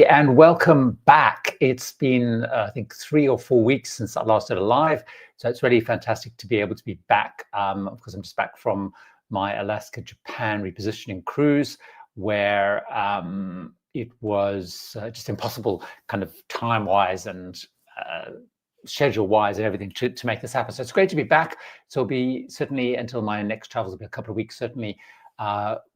And welcome back. It's been, I think, 3 or 4 weeks since I last did a live, so it's really fantastic to be able to be back. Of course, I'm just back from my Alaska-Japan repositioning cruise, where it was just impossible, kind of time-wise and schedule-wise and everything to make this happen. So it's great to be back. So it'll be certainly until my next travels, will be a couple of weeks, certainly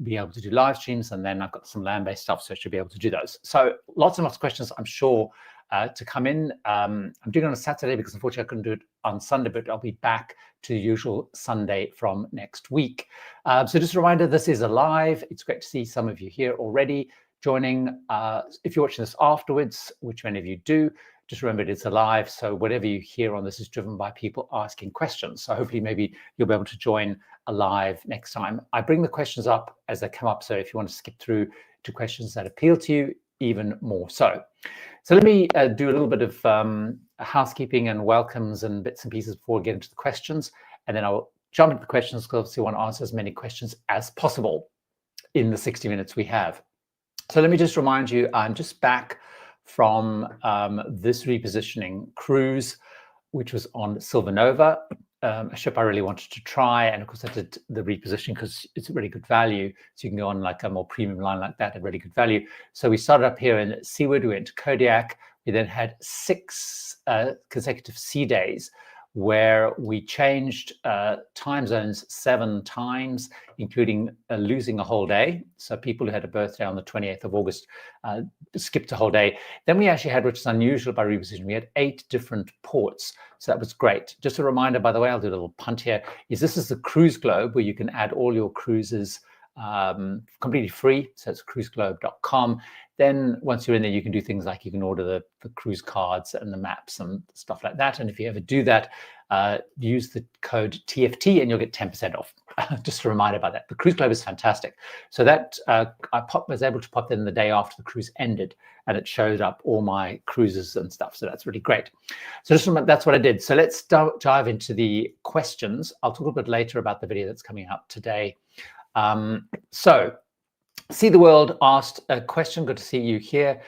be able to do live streams, and then I've got some land-based stuff, so I should be able to do those. So lots and lots of questions, I'm sure, to come in. I'm doing it on a Saturday because unfortunately I couldn't do it on Sunday, but I'll be back to the usual Sunday from next week. So just a reminder, this is a live. It's great to see some of you here already joining. If you're watching this afterwards, which many of you do, just remember it's alive, so whatever you hear on this is driven by people asking questions. So hopefully maybe you'll be able to join alive next time. I bring the questions up as they come up, so if you want to skip through to questions that appeal to you, even more so. So let me do a little bit of housekeeping and welcomes and bits and pieces before we get into the questions, and then I'll jump into the questions because obviously I want to answer as many questions as possible in the 60 minutes we have. So let me just remind you, I'm just back from this repositioning cruise, which was on Silver Nova, a ship I really wanted to try. And of course I did the repositioning because it's a really good value. So you can go on like a more premium line like that at really good value. So we started up here in Seaward, we went to Kodiak. We then had 6 consecutive sea days where we changed time zones 7 times, including losing a whole day. So people who had a birthday on the 28th of August skipped a whole day. Then we actually had, which is unusual by repositioning, we had 8 different ports. So that was great. Just a reminder, by the way, I'll do a little punt here, is this is the Cruise Globe where you can add all your cruises completely free. So it's cruiseglobe.com. Then once you're in there, you can do things like you can order the cruise cards and the maps and stuff like that. And if you ever do that, use the code TFT and you'll get 10% off. Just a reminder about that. The Cruise Globe is fantastic. So that I was able to pop in the day after the cruise ended, and it showed up all my cruises and stuff. So that's really great. So just remember, that's what I did. So let's dive into the questions. I'll talk a bit later about the video that's coming up today. So See the World asked a question. Good to see you here.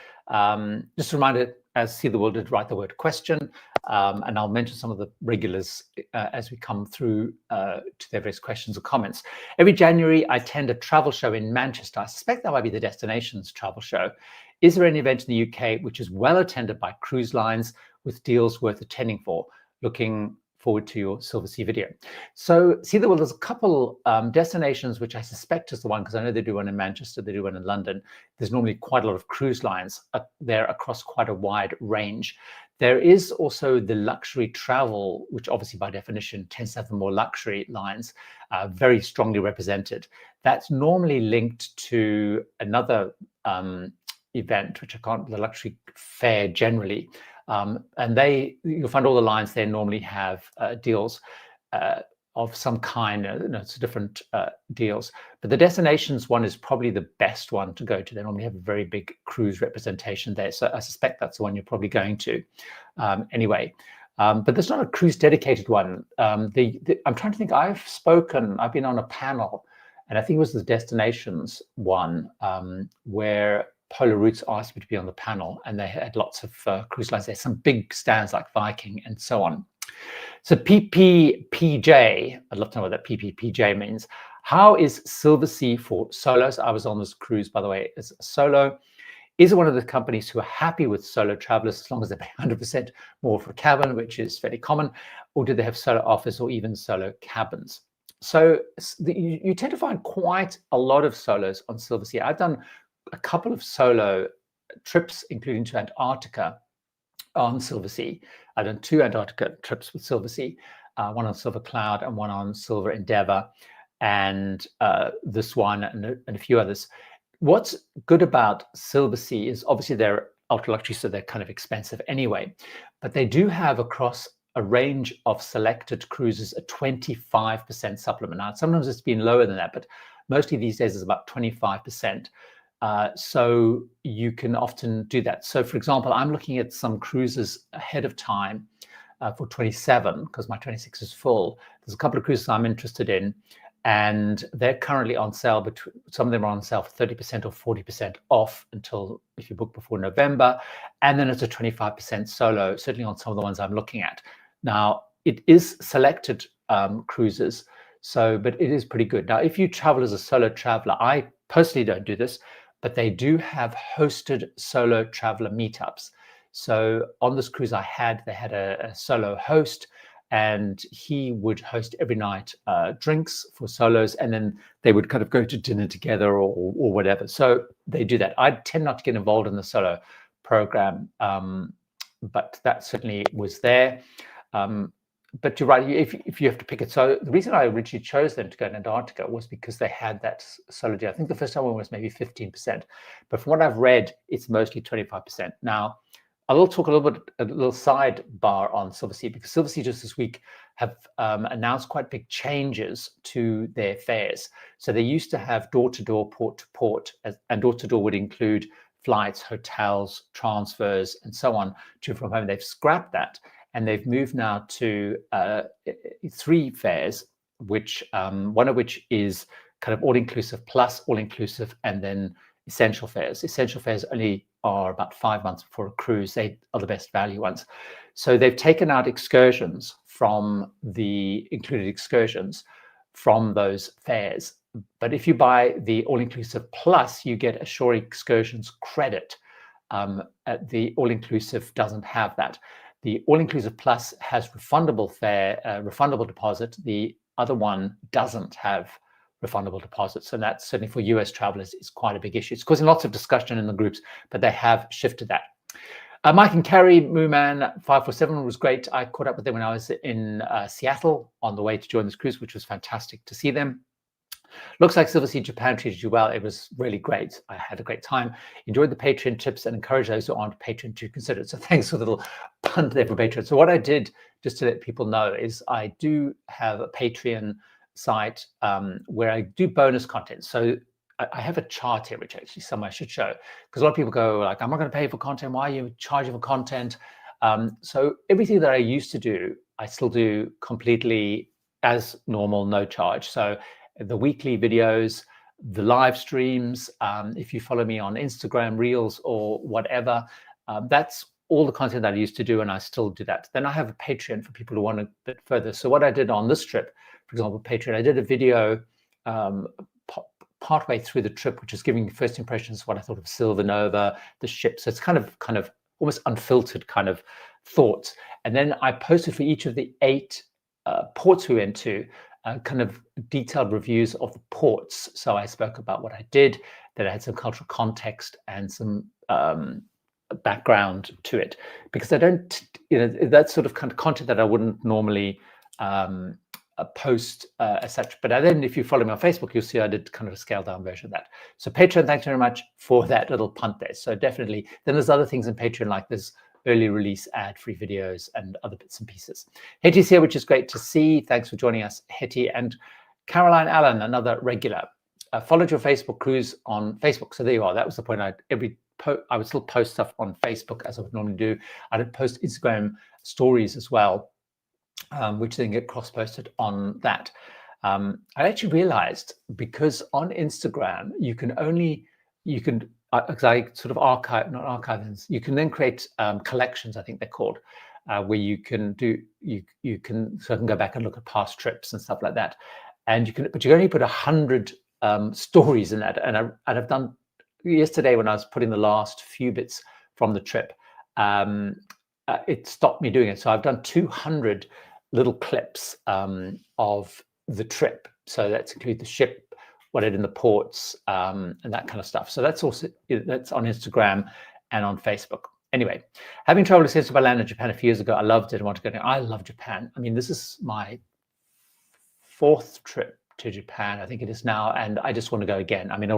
Just a reminder, as See the World did write the word question, and I'll mention some of the regulars as we come through to their various questions or comments. Every January, I attend a travel show in Manchester. I suspect that might be the Destinations travel show. Is there any event in the UK which is well attended by cruise lines with deals worth attending for? Looking forward to your Silversea video. So See the World, there's a couple destinations which I suspect is the one, because I know they do one in Manchester, they do one in London. There's normally quite a lot of cruise lines there across quite a wide range. There is also the luxury travel, which obviously by definition tends to have the more luxury lines, very strongly represented. That's normally linked to another event, which I can't, the luxury fair generally. And you'll find all the lines there normally have deals of some kind. It's different deals, but the Destinations one is probably the best one to go to. They normally have a very big cruise representation there, so I suspect that's the one you're probably going to anyway. But there's not a cruise dedicated one. I'm trying to think. I've been on a panel, and I think it was the Destinations one where Polar Routes asked me to be on the panel, and they had lots of cruise lines there, some big stands like Viking and so on. So PPPJ, I'd love to know what that PPPJ means. How is Silversea for solos? I was on this cruise, by the way, as a solo. Is it one of the companies who are happy with solo travelers as long as they pay 100% more for a cabin, which is fairly common, or do they have solo offers or even solo cabins? So you tend to find quite a lot of solos on Silversea. I've done a couple of solo trips, including to Antarctica on Silversea. I've done 2 Antarctica trips with Silversea, one on Silver Cloud and one on Silver Endeavour, and this one and a few others. What's good about Silversea is obviously they're ultra luxury, so they're kind of expensive anyway, but they do have across a range of selected cruises a 25% supplement. Now, sometimes it's been lower than that, but mostly these days it's about 25%. So you can often do that. So for example, I'm looking at some cruises ahead of time for 27 because my 26 is full. There's a couple of cruises I'm interested in. and they're currently on sale. But some of them are on sale for 30% or 40% off until, if you book before November, and then it's a 25% solo, certainly on some of the ones I'm looking at. Now, it is selected cruises, but it is pretty good. Now, if you travel as a solo traveler, I personally don't do this, but they do have hosted solo traveler meetups. So on this cruise they had a solo host, and he would host every night drinks for solos, and then they would kind of go to dinner together or whatever. So they do that. I tend not to get involved in the solo program, but that certainly was there. But you're right, if you have to pick it. So the reason I originally chose them to go to Antarctica was because they had that solo deal. I think the first time one was maybe 15%, but from what I've read, it's mostly 25%. Now, I will talk a little sidebar on Silversea, because Silversea just this week have announced quite big changes to their fares. So they used to have door-to-door, port-to-port, and door-to-door would include flights, hotels, transfers, and so on to and from home. They've scrapped that, and they've moved now to 3 fares, which one of which is kind of all-inclusive plus all-inclusive, and then essential fares. Essential fares only are about 5 months before a cruise. They are the best value ones. So they've taken out excursions from the included excursions from those fares. But if you buy the all-inclusive plus, you get a shore excursions credit. The all-inclusive doesn't have that. The all-inclusive plus has refundable fare, refundable deposit. The other one doesn't have refundable deposits, and that's certainly for US travelers is quite a big issue. It's causing lots of discussion in the groups, but they have shifted that. Mike and Carrie, Mooman 547 was great. I caught up with them when I was in Seattle on the way to join this cruise, which was fantastic to see them. Looks like Silversea Japan treated you well. It was really great. I had a great time. Enjoyed the Patreon tips and encourage those who aren't Patreon to consider it. So thanks for the little punt there for Patreon. So what I did, just to let people know, is I do have a Patreon site where I do bonus content. So I have a chart here, which actually somewhere I should show, because a lot of people go like, I'm not going to pay for content. Why are you charging for content? So everything that I used to do, I still do completely as normal, no charge. So the weekly videos, the live streams, if you follow me on Instagram, Reels or whatever, that's all the content that I used to do, and I still do that. Then I have a Patreon for people who want a bit further. So what I did on this trip, for example, Patreon, I did a video partway through the trip, which is giving first impressions of what I thought of Silver Nova, the ship. So it's kind of almost unfiltered kind of thoughts. And then I posted for each of the 8 ports we went to, kind of detailed reviews of the ports. So I spoke about what I did, that I had some cultural context and some background to it, because I don't, that's sort of kind of content that I wouldn't normally post as such. But then if you follow me on Facebook, you'll see I did kind of a scaled down version of that. So Patreon, thanks very much for that little punt there. So definitely, then there's other things in Patreon, like there's early release ad-free videos and other bits and pieces. Hetty's here, which is great to see. Thanks for joining us, Hetty. And Caroline Allen, another regular. Followed your Facebook cruise on Facebook. So there you are. That was the point. I would still post stuff on Facebook as I would normally do. I would post Instagram stories as well, which then get cross-posted on that. I actually realized, because on Instagram, you can because I sort of you can then create collections, I think they're called, where you can go back and look at past trips and stuff like that. And you can only put 100 stories in that. And I've done yesterday, when I was putting the last few bits from the trip, it stopped me doing it. So I've done 200 little clips of the trip. So that's include the ship, what I did in the ports, and that kind of stuff. So that's on Instagram and on Facebook. Anyway, having traveled extensively by land in Japan a few years ago, I loved it and wanted to go there. I love Japan. I mean, this is my 4th trip to Japan, I think it is now, and I just want to go again. I mean, I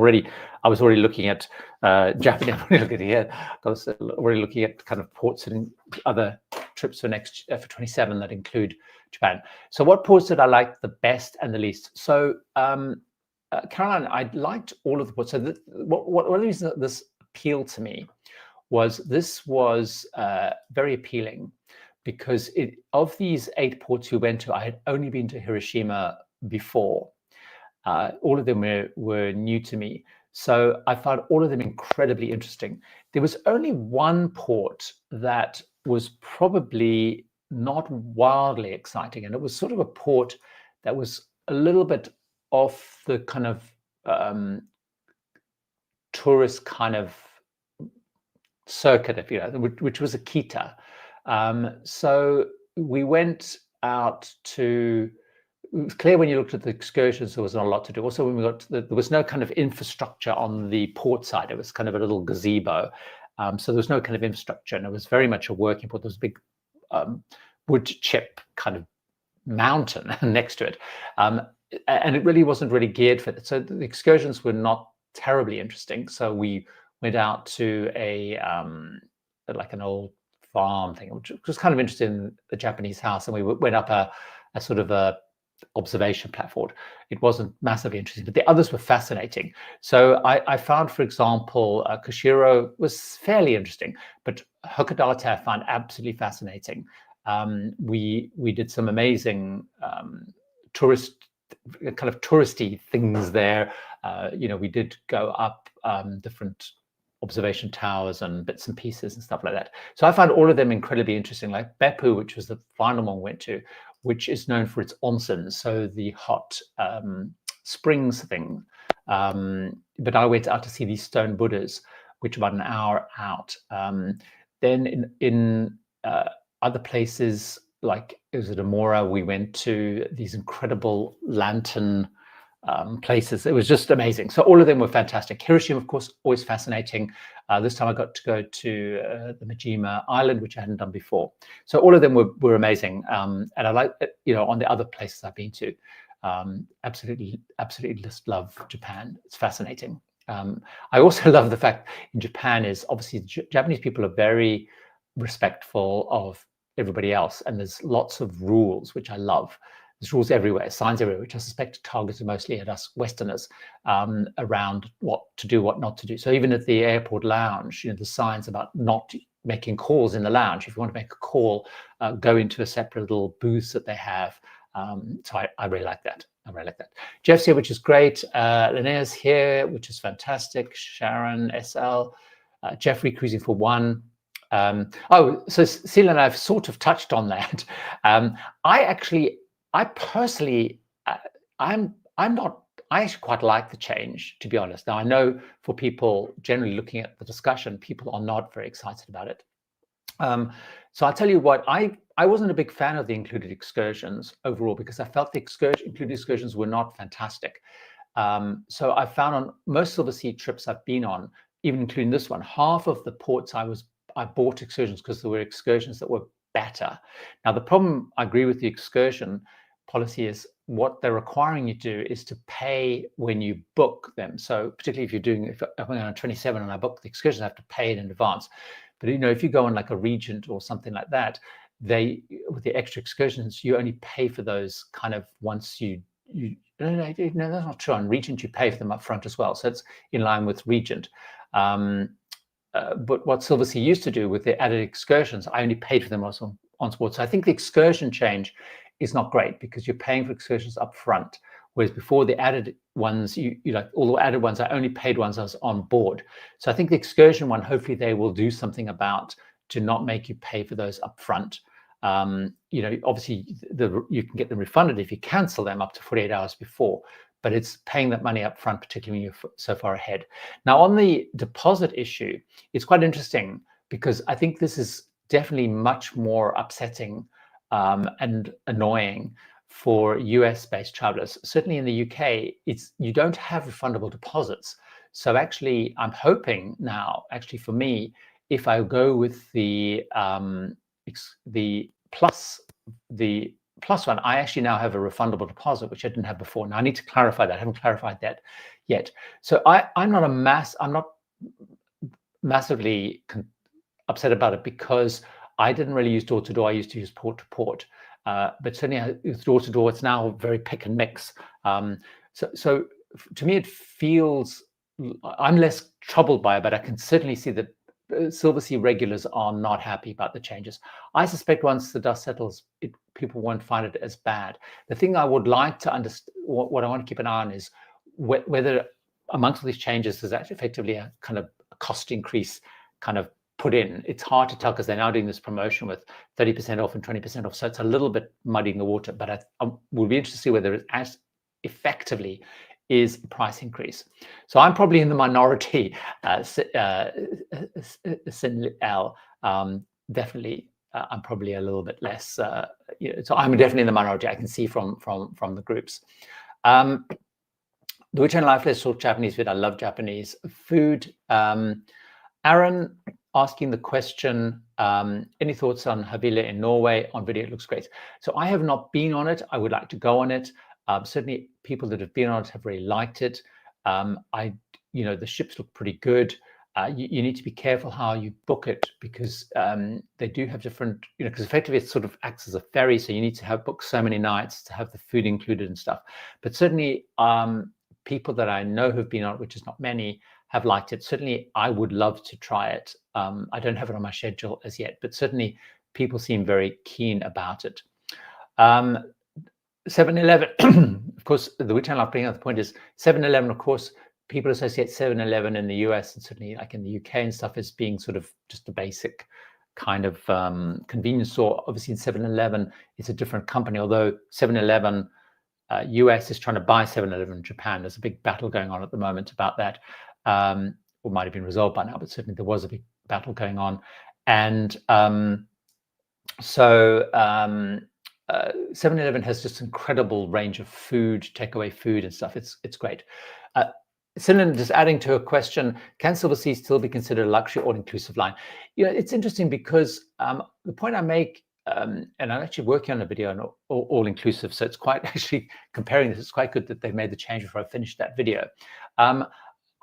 was already looking at Japan. I was already looking at kind of ports and other trips for 27 that include Japan. So what ports did I like the best and the least? So Caroline, I liked all of the ports. So what the reason that this appealed to me was this was very appealing, because of these 8 ports we went to, I had only been to Hiroshima before. All of them were new to me. So I found all of them incredibly interesting. There was only one port that was probably not wildly exciting, and it was sort of a port that was a little bit off the kind of tourist kind of circuit, if you know, which was Akita. So we went out to. It was clear when you looked at the excursions there was not a lot to do. Also, when we got to there was no kind of infrastructure on the port side. It was kind of a little gazebo, so there was no kind of infrastructure, and it was very much a working port. There was a big wood chip kind of mountain next to it, and it really wasn't really geared for it. So the excursions were not terribly interesting. So we went out to a like an old farm thing, which was kind of interesting, in the Japanese house, and we went up a sort of a observation platform. It wasn't massively interesting, but the others were fascinating. So I found, for example, Kushiro was fairly interesting, but Hakodate I found absolutely fascinating. We did some amazing touristy things there. You know, we did go up different observation towers and bits and pieces and stuff like that. So I found all of them incredibly interesting, like Beppu, which was the final one we went to, which is known for its onsen, so the hot springs thing. But I went out to see these stone Buddhas, which are about an hour out. Then in other places, like it was at Amora, we went to these incredible lantern places. It was just amazing. So all of them were fantastic. Hiroshima, of course, always fascinating. This time I got to go to the Majima Island, which I hadn't done before. So all of them were amazing. And I like, you know, on the other places I've been to, absolutely just love Japan. It's fascinating. I also love the fact in Japan is obviously Japanese people are very respectful of everybody else, and there's lots of rules, which I love. There's rules everywhere, signs everywhere, which I suspect are targeted mostly at us Westerners, around what to do, what not to do. So even at the airport lounge, you know, the signs about not making calls in the lounge. If you want to make a call, go into a separate little booth that they have. So I really like that. I really like that. Jeff's here, which is great. Linnea's here, which is fantastic. Sharon, SL, Jeffrey cruising for one. Oh, so Celia and I've sort of touched on that. I personally, I actually quite like the change, to be honest. Now, I know for people generally looking at the discussion, people are not very excited about it. So I'll tell you what, I wasn't a big fan of the included excursions overall, because I felt the included excursions were not fantastic. So I found on most Silversea trips I've been on, even including this one, half of the ports I bought excursions because there were excursions that were better. Now, the problem, I agree with the excursion policy, is what they're requiring you to do is to pay when you book them. So particularly if I'm going on 27 and I book the excursion, I have to pay it in advance. But you know, if you go on like a Regent or something like that, with the extra excursions, you only pay for those kind of once no, that's not true. On Regent, you pay for them up front as well. So it's in line with Regent. But what Silversea used to do with the added excursions, I only paid for them also on board. So I think the excursion change is not great, because you're paying for excursions up front, whereas before the added ones, you like all the added ones, I only paid once I was on board. So I think the excursion one, hopefully they will do something about to not make you pay for those up front. You know, obviously you can get them refunded if you cancel them up to 48 hours before, but it's paying that money up front, particularly when you're so far ahead. Now, on the deposit issue, it's quite interesting, because I think this is definitely much more upsetting and annoying for US-based travelers. Certainly in the UK, you don't have refundable deposits. So actually, I'm hoping now, actually for me, if I go with the plus one, I actually now have a refundable deposit, which I didn't have before. Now I need to clarify that. I haven't clarified that yet. So I'm not massively upset about it, because I didn't really use door-to-door. I used to use port-to-port. But certainly with door-to-door, it's now very pick and mix. So to me, it feels, I'm less troubled by it, but I can certainly see the Silversea regulars are not happy about the changes. I suspect once the dust settles, people won't find it as bad. The thing I would like to understand, what I want to keep an eye on, is whether amongst all these changes there's actually effectively a kind of cost increase kind of put in. It's hard to tell because they're now doing this promotion with 30% off and 20% off, so it's a little bit muddying the water. But I will be interested to see whether it as effectively is a price increase. So I'm probably in the minority, definitely. I'm probably a little bit less. So I'm definitely in the minority. I can see from the groups. The Return Life, let's talk Japanese food. I love Japanese food. Aaron asking the question, any thoughts on Havila in Norway? On video, it looks great. So I have not been on it. I would like to go on it. Certainly people that have been on it have really liked it. The ships look pretty good. You need to be careful how you book it, because they do have different, because effectively it sort of acts as a ferry. So you need to have booked so many nights to have the food included and stuff. But certainly people that I know who've been on it, which is not many, have liked it. Certainly I would love to try it. I don't have it on my schedule as yet, but certainly people seem very keen about it. 7-Eleven, of course, the Return Life bringing up the point is 7-Eleven, of course, people associate 7-Eleven in the US and certainly like in the UK and stuff as being sort of just a basic kind of convenience store. Obviously in 7-Eleven, it's a different company, although 7-Eleven US is trying to buy 7-Eleven in Japan. There's a big battle going on at the moment about that. Or might have been resolved by now, but certainly there was a big battle going on. And 7-Eleven has just incredible range of food, takeaway food and stuff. It's great. Sinan, just adding to a question, can Silversea still be considered a luxury all-inclusive line? It's interesting because the point I make, and I'm actually working on a video on all-inclusive, so it's quite, actually comparing this, it's quite good that they made the change before I finished that video.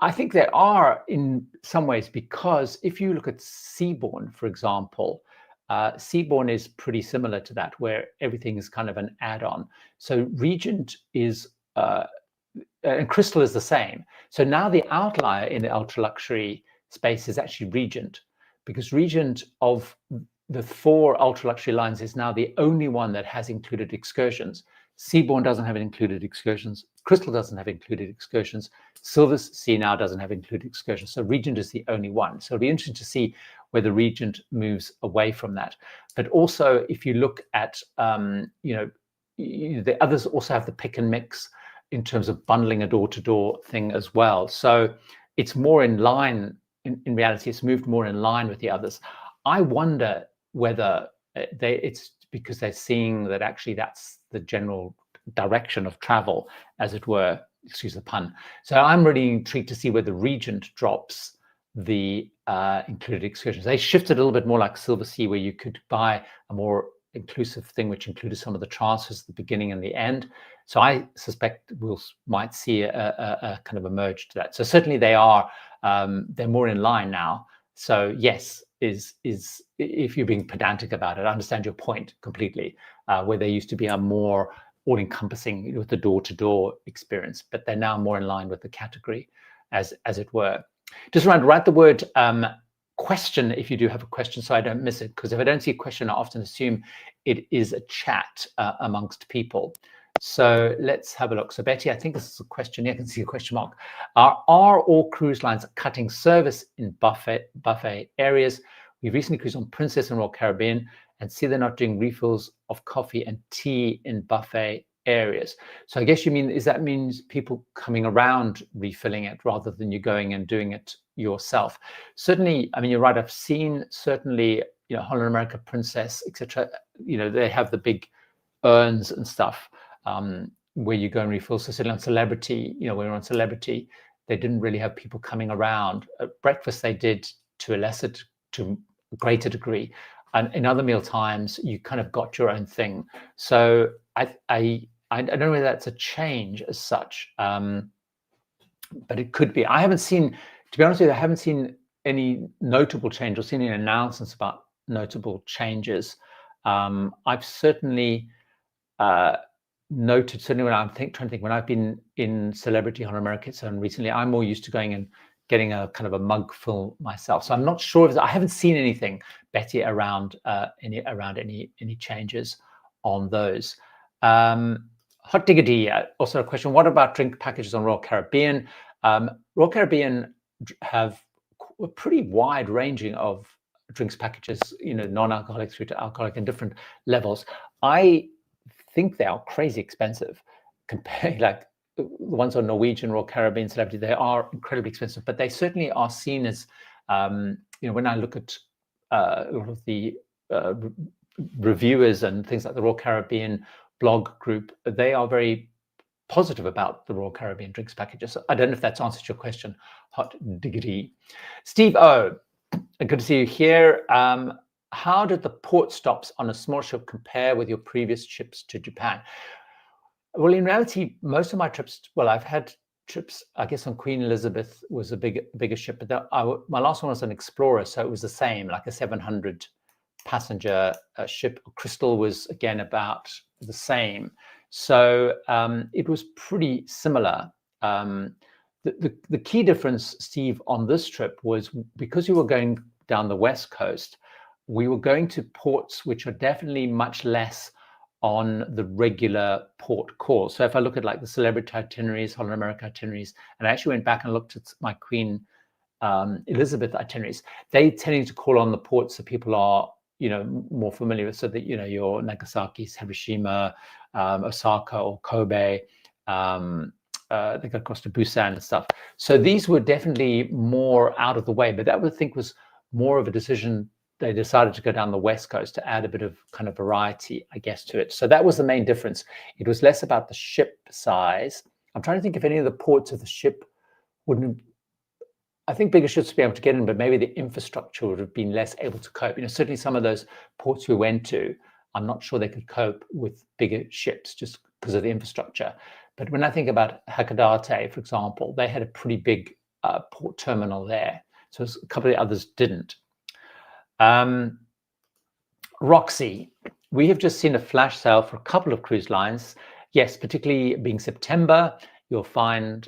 I think there are in some ways, because if you look at Seabourn, for example, Seabourn is pretty similar to that, where everything is kind of an add-on. So Regent is, and Crystal is the same. So now the outlier in the ultra luxury space is actually Regent, because Regent of the 4 ultra luxury lines is now the only one that has included excursions. Seabourn doesn't have included excursions. Crystal doesn't have included excursions. Silversea now doesn't have included excursions. So Regent is the only one. So it'll be interesting to see whether Regent moves away from that. But also, if you look at, the others also have the pick and mix in terms of bundling a door-to-door thing as well. So it's more in line, in reality, it's moved more in line with the others. I wonder whether it's because they're seeing that actually that's the general direction of travel, as it were, excuse the pun. So I'm really intrigued to see whether Regent drops the included excursions. They shifted a little bit more like Silversea, where you could buy a more inclusive thing, which included some of the transfers at the beginning and the end. So I suspect might see a kind of a merge to that. So certainly they are, they're more in line now. So yes, is if you're being pedantic about it, I understand your point completely, where they used to be a more all-encompassing with the door-to-door experience, but they're now more in line with the category, as it were. Just remember, write the word question if you do have a question, so I don't miss it, because if I don't see a question, I often assume it is a chat amongst people. So let's have a look. So Betty, I think this is a question. Yeah, I can see a question mark. Are all cruise lines cutting service in buffet areas? We recently cruised on Princess and Royal Caribbean and see they're not doing refills of coffee and tea in buffet areas. So I guess you mean, that means people coming around refilling it rather than you going and doing it yourself? Certainly, I mean, you're right. I've seen certainly, Holland America, Princess, etc. They have the big urns and stuff where you go and refill. So certainly on Celebrity, when we were on Celebrity, they didn't really have people coming around. At breakfast, they did to a greater degree. And in other meal times, you kind of got your own thing. So I don't know whether that's a change as such, but it could be. I haven't seen, to be honest with you, I haven't seen any notable change or seen any announcements about notable changes. I've certainly noted, certainly when I'm trying to think, when I've been in Celebrity on America and recently, I'm more used to going and getting a kind of a mug full myself. So I'm not sure if I haven't seen anything, Betty, around any changes on those. Hot Diggity, also a question. What about drink packages on Royal Caribbean? Royal Caribbean have a pretty wide ranging of drinks packages, non-alcoholic through to alcoholic in different levels. I think they are crazy expensive compared, like the ones on Norwegian, Royal Caribbean, Celebrity, they are incredibly expensive, but they certainly are seen as, when I look at a lot of the reviewers and things like the Royal Caribbean blog group, they are very positive about the Royal Caribbean drinks packages. So I don't know if that's answered your question, Hot Diggity. Steve O, good to see you here. How did the port stops on a small ship compare with your previous trips to Japan? Well, in reality, most of my trips, I've had trips, I guess on Queen Elizabeth was a bigger ship, but my last one was an Explorer, so it was the same, like a 700 passenger ship. Crystal was again about the same. So it was pretty similar. The key difference, Steve, on this trip was because we were going down the West Coast, we were going to ports which are definitely much less on the regular port calls. So if I look at like the Celebrity itineraries, Holland America itineraries, and I actually went back and looked at my Queen Elizabeth itineraries, they tending to call on the ports that people are, more familiar with, so that, your Nagasaki, Hiroshima, Osaka or Kobe, they go across to Busan and stuff. So these were definitely more out of the way, but that I think was more of a decision. They decided to go down the West Coast to add a bit of kind of variety, I guess, to it. So that was the main difference. It was less about the ship size. I'm trying to think if any of the ports of the ship wouldn't, I think bigger ships would be able to get in, but maybe the infrastructure would have been less able to cope. Certainly some of those ports we went to, I'm not sure they could cope with bigger ships just because of the infrastructure. But when I think about Hakodate, for example, they had a pretty big port terminal there. So a couple of the others didn't. Roxy, we have just seen a flash sale for a couple of cruise lines. Yes, particularly being September, you'll find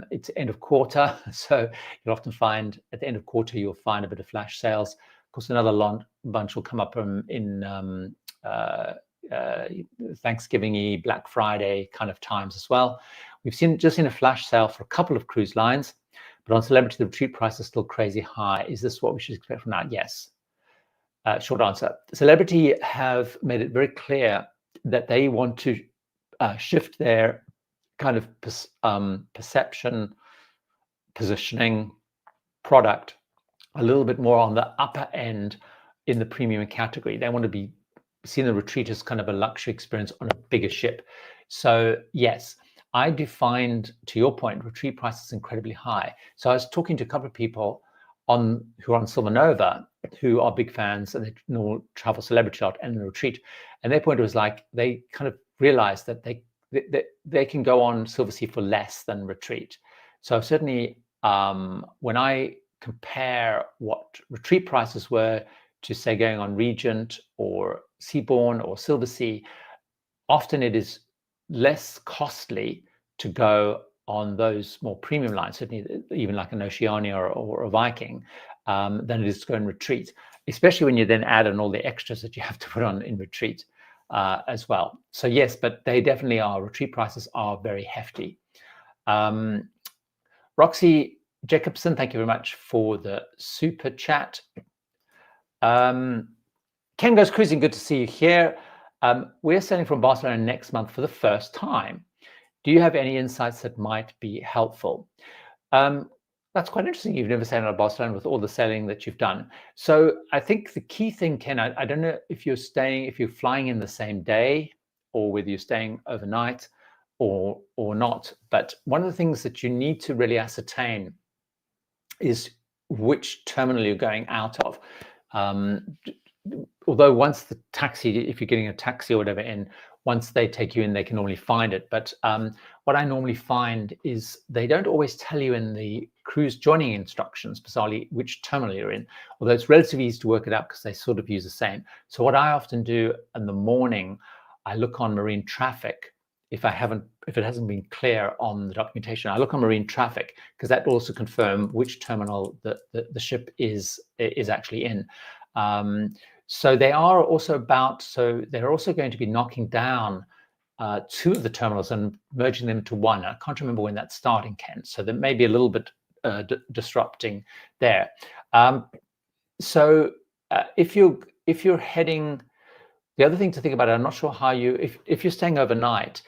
it's end of quarter. So you'll often find at the end of quarter, you'll find a bit of flash sales. Of course, another bunch will come up in Thanksgiving-y, Black Friday kind of times as well. We've just seen a flash sale for a couple of cruise lines, but on Celebrity, the retreat price is still crazy high. Is this what we should expect from now? Yes. Short answer. Celebrity have made it very clear that they want to shift their kind of perception, positioning, product a little bit more on the upper end in the premium category. They want to be seen the retreat as kind of a luxury experience on a bigger ship. So yes, I defined, to your point, retreat prices incredibly high. So I was talking to a couple of people who are on Silver Nova, who are big fans, and they know travel Celebrity Yacht and the retreat. And their point was like they kind of realized that they can go on Silversea for less than retreat. So certainly, when I compare what retreat prices were to say going on Regent or Seabourn or Silversea, often it is less costly to go on those more premium lines, certainly even like an Oceania or a Viking, than it is to go in retreat, especially when you then add in all the extras that you have to put on in retreat as well. So yes, but they definitely are. Retreat prices are very hefty. Roxy Jacobson, thank you very much for the super chat. Ken Goes Cruising, good to see you here. We're sailing from Barcelona next month for the first time. Do you have any insights that might be helpful? That's quite interesting. You've never sailed out of Barcelona with all the sailing that you've done. So I think the key thing, Ken, I don't know if you're flying in the same day or whether you're staying overnight or not. But one of the things that you need to really ascertain is which terminal you're going out of. Although once the taxi, if you're getting a taxi or whatever in, once they take you in, they can normally find it. But what I normally find is they don't always tell you in the cruise joining instructions, bizarrely, which terminal you're in, although it's relatively easy to work it out because they sort of use the same. So what I often do in the morning, I look on marine traffic if it hasn't been clear on the documentation. I look on marine traffic because that will also confirm which terminal the ship is actually in. So they are also they're also going to be knocking down 2 of the terminals and merging them to 1. I can't remember when that's starting, Ken. So there may be a little bit disrupting there. So if you're heading, the other thing to think about, I'm not sure how if you're staying overnight,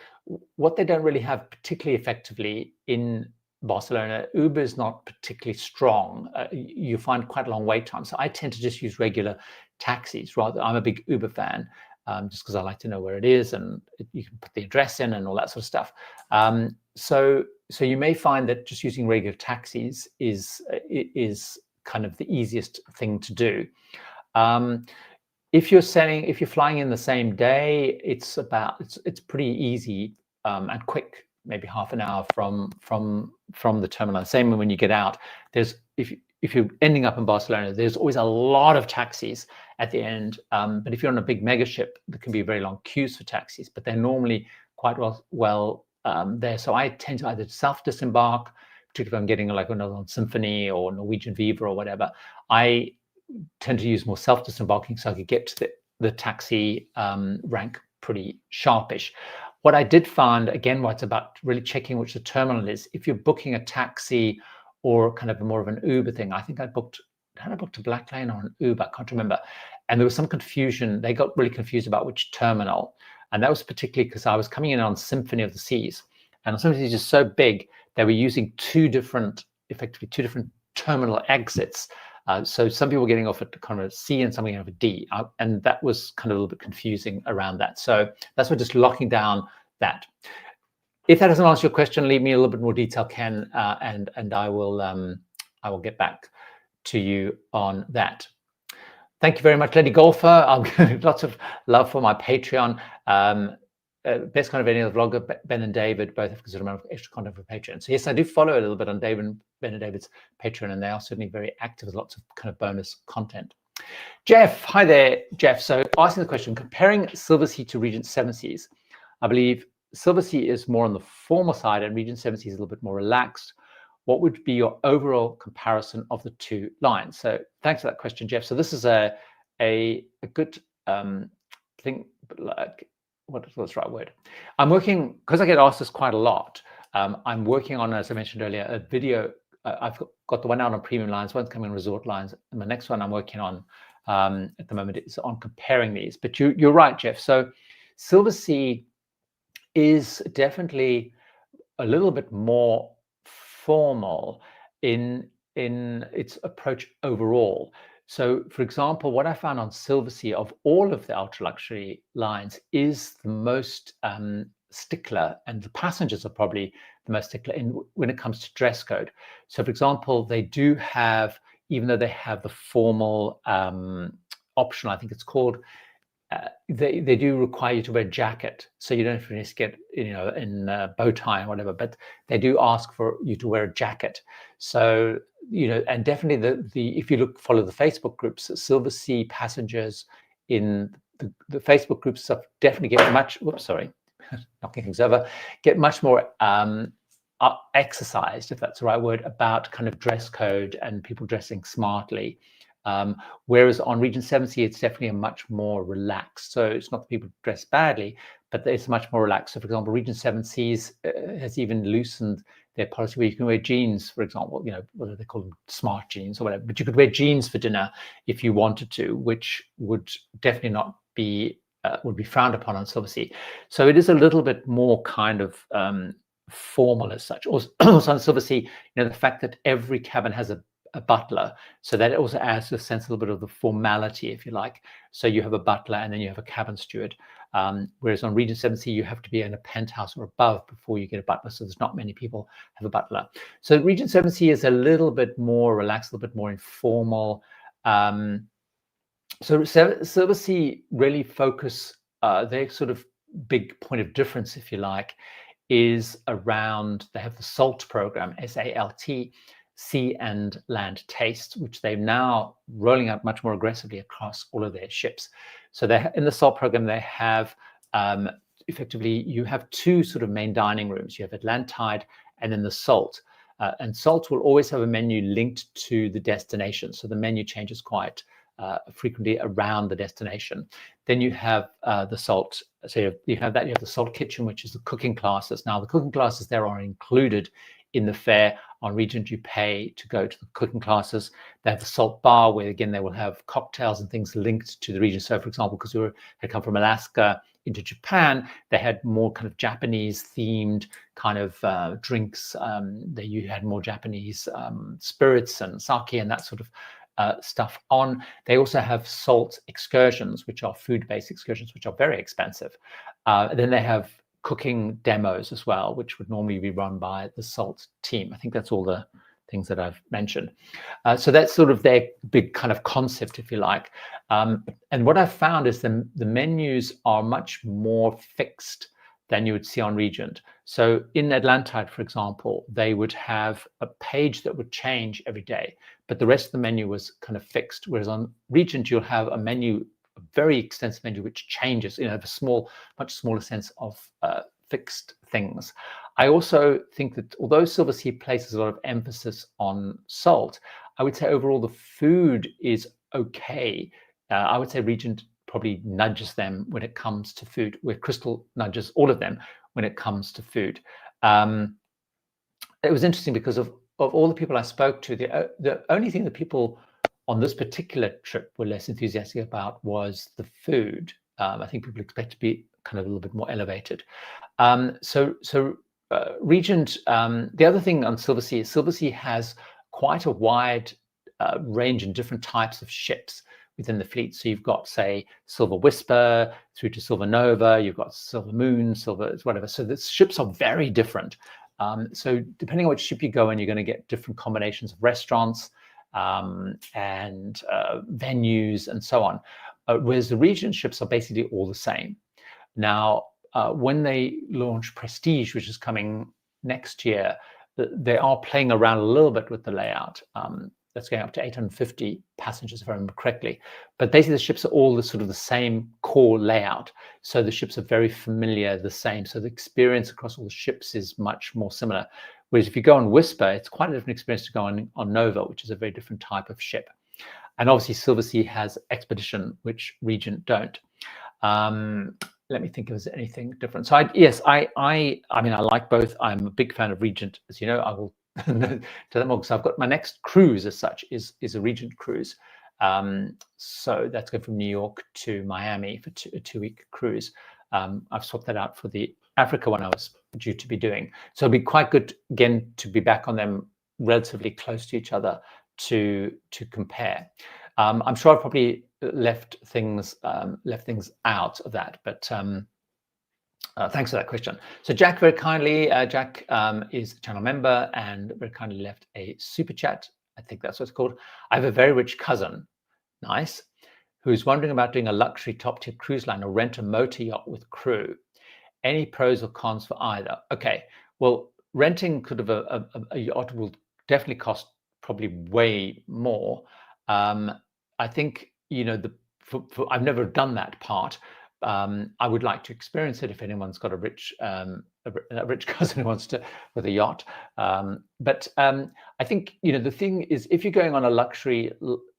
what they don't really have particularly effectively in Barcelona, Uber is not particularly strong. You find quite a long wait time. So I tend to just use regular taxis rather. I'm a big Uber fan, just because I like to know where it is, and you can put the address in and all that sort of stuff. So you may find that just using regular taxis is kind of the easiest thing to do. If you're flying in the same day, it's pretty easy and quick, maybe half an hour from the terminal. Same when you get out. If you're ending up in Barcelona, there's always a lot of taxis at the end. But if you're on a big mega ship, there can be very long queues for taxis, but they're normally quite well there. So I tend to either self-disembark, particularly if I'm getting like another Symphony or Norwegian Viva or whatever. I tend to use more self-disembarking so I could get to the taxi rank pretty sharpish. What I did find, again, what's about really checking which the terminal is, if you're booking a taxi or kind of more of an Uber thing, I think I booked a Black Lane or an Uber, I can't remember. And there was some confusion. They got really confused about which terminal. And that was particularly because I was coming in on Symphony of the Seas. And Symphony is just so big, they were using effectively two different terminal exits. So some people were getting off at kind of a C and some getting off at D. And that was kind of a little bit confusing around that. So that's why just locking down that. If that doesn't answer your question, leave me a little bit more detail, Ken, and I will get back to you on that. Thank you very much, Lady Golfer. I'm getting lots of love for my Patreon. Best kind of any other vlogger, Ben and David, both have considered amount of extra content for Patreon. So yes, I do follow a little bit on Ben and David's Patreon, and they are certainly very active with lots of kind of bonus content. Jeff, hi there, Jeff. So asking the question, comparing Silversea to Regent Seven Seas, I believe Silversea is more on the formal side and Regent Seven Seas is a little bit more relaxed. What would be your overall comparison of the 2 lines? So thanks for that question, Jeff. So this is a good thing, like, what's the right word? I'm working, because I get asked this quite a lot, I'm working on, as I mentioned earlier, a video. I've got the one out on premium lines, one's coming on resort lines, and the next one I'm working on at the moment is on comparing these. But you're right, Jeff. So Silversea is definitely a little bit more formal in its approach overall. So, for example, what I found on Silversea of all of the ultra luxury lines is the most stickler, and the passengers are probably the most stickler when it comes to dress code. So, for example, they do have, even though they have the formal option, I think it's called, they do require you to wear a jacket, so you don't have to get in a bow tie or whatever, but they do ask for you to wear a jacket. So and definitely if you follow the Facebook groups, Silversea passengers in the Facebook groups definitely get much. Whoops, sorry, knocking things over. Get much more exercised, if that's the right word, about kind of dress code and people dressing smartly. Whereas on Regent Seven Seas, it's definitely a much more relaxed. So it's not that people dress badly, but it's much more relaxed. So, for example, Regent Seven Seas has even loosened their policy where you can wear jeans, for example, whether they call them smart jeans or whatever, but you could wear jeans for dinner if you wanted to, which would definitely not be would be frowned upon on Silversea. So it is a little bit more kind of formal as such. Also on Silversea, the fact that every cabin has a butler, so that also adds a sense, a little bit of the formality, if you like. So you have a butler and then you have a cabin steward, whereas on Regent Seven Seas you have to be in a penthouse or above before you get a butler, so there's not many people have a butler. So Regent Seven Seas is a little bit more relaxed, a little bit more informal. So Silversea really focus, their sort of big point of difference, if you like, is around, they have the SALT program, SALT, Sea and Land Taste, which they're now rolling out much more aggressively across all of their ships. So in the SALT program, they have effectively you have two sort of main dining rooms. You have Atlantide and then the Salt. And Salt will always have a menu linked to the destination. So the menu changes quite frequently around the destination. Then you have the Salt. So you have that. You have the Salt Kitchen, which is the cooking classes. Now the cooking classes there are included in the fare. On Regent, you pay to go to the cooking classes. They have the Salt Bar, where again they will have cocktails and things linked to the region. So, for example, because we had come from Alaska into Japan, they had more kind of Japanese themed kind of drinks. You had more Japanese spirits and sake and that sort of stuff on. They also have Salt excursions, which are food-based excursions, which are very expensive. Then they have cooking demos as well, which would normally be run by the Salt team. I think that's all the things that I've mentioned. So that's sort of their big kind of concept, if you like. And what I've found is the menus are much more fixed than you would see on Regent. So in Atlantide, for example, they would have a page that would change every day, but the rest of the menu was kind of fixed. Whereas on Regent, you'll have a menu, a very extensive menu, which changes, have a much smaller sense of fixed things. I also think that although Silversea places a lot of emphasis on Salt, I would say overall the food is okay. I would say Regent probably nudges them when it comes to food, where Crystal nudges all of them when it comes to food. It was interesting because of all the people I spoke to, the only thing that people on this particular trip were less enthusiastic about was the food. I think people expect to be kind of a little bit more elevated. Regent, the other thing on Silversea is Silversea has quite a wide range and different types of ships within the fleet. So you've got, say, Silver Whisper through to Silver Nova, you've got Silver Moon, Silver whatever. So the ships are very different. So depending on which ship you go in, you're going to get different combinations of restaurants and venues and so on. Whereas the Regent ships are basically all the same. Now, when they launch Prestige, which is coming next year, they are playing around a little bit with the layout. That's going up to 850 passengers, if I remember correctly. But basically, the ships are all the sort of the same core layout. So the ships are very familiar, the same. So the experience across all the ships is much more similar. Whereas if you go on Whisper, it's quite a different experience to go on Nova, which is a very different type of ship. And obviously, Silversea has Expedition, which Regent don't. Let me think if there's anything different. So I mean, I like both. I'm a big fan of Regent, as you know. I will tell them more because I've got my next cruise as such is a Regent cruise. So that's going from New York to Miami for a 2-week cruise. I've swapped that out for the Africa one I was due to be doing. So it'll be quite good again to be back on them relatively close to each other to compare. I'm sure I've probably left things out of that, but thanks for that question. So Jack very kindly, Jack is a channel member and very kindly left a super chat. I think that's what it's called. I have a very rich cousin, nice, who's wondering about doing a luxury top-tier cruise line or rent a motor yacht with crew. Any pros or cons for either? Okay, well, renting could have a yacht will definitely cost probably way more. I think, I've never done that part. I would like to experience it if anyone's got a rich cousin who wants to with a yacht. But I think, the thing is, if you're going on a luxury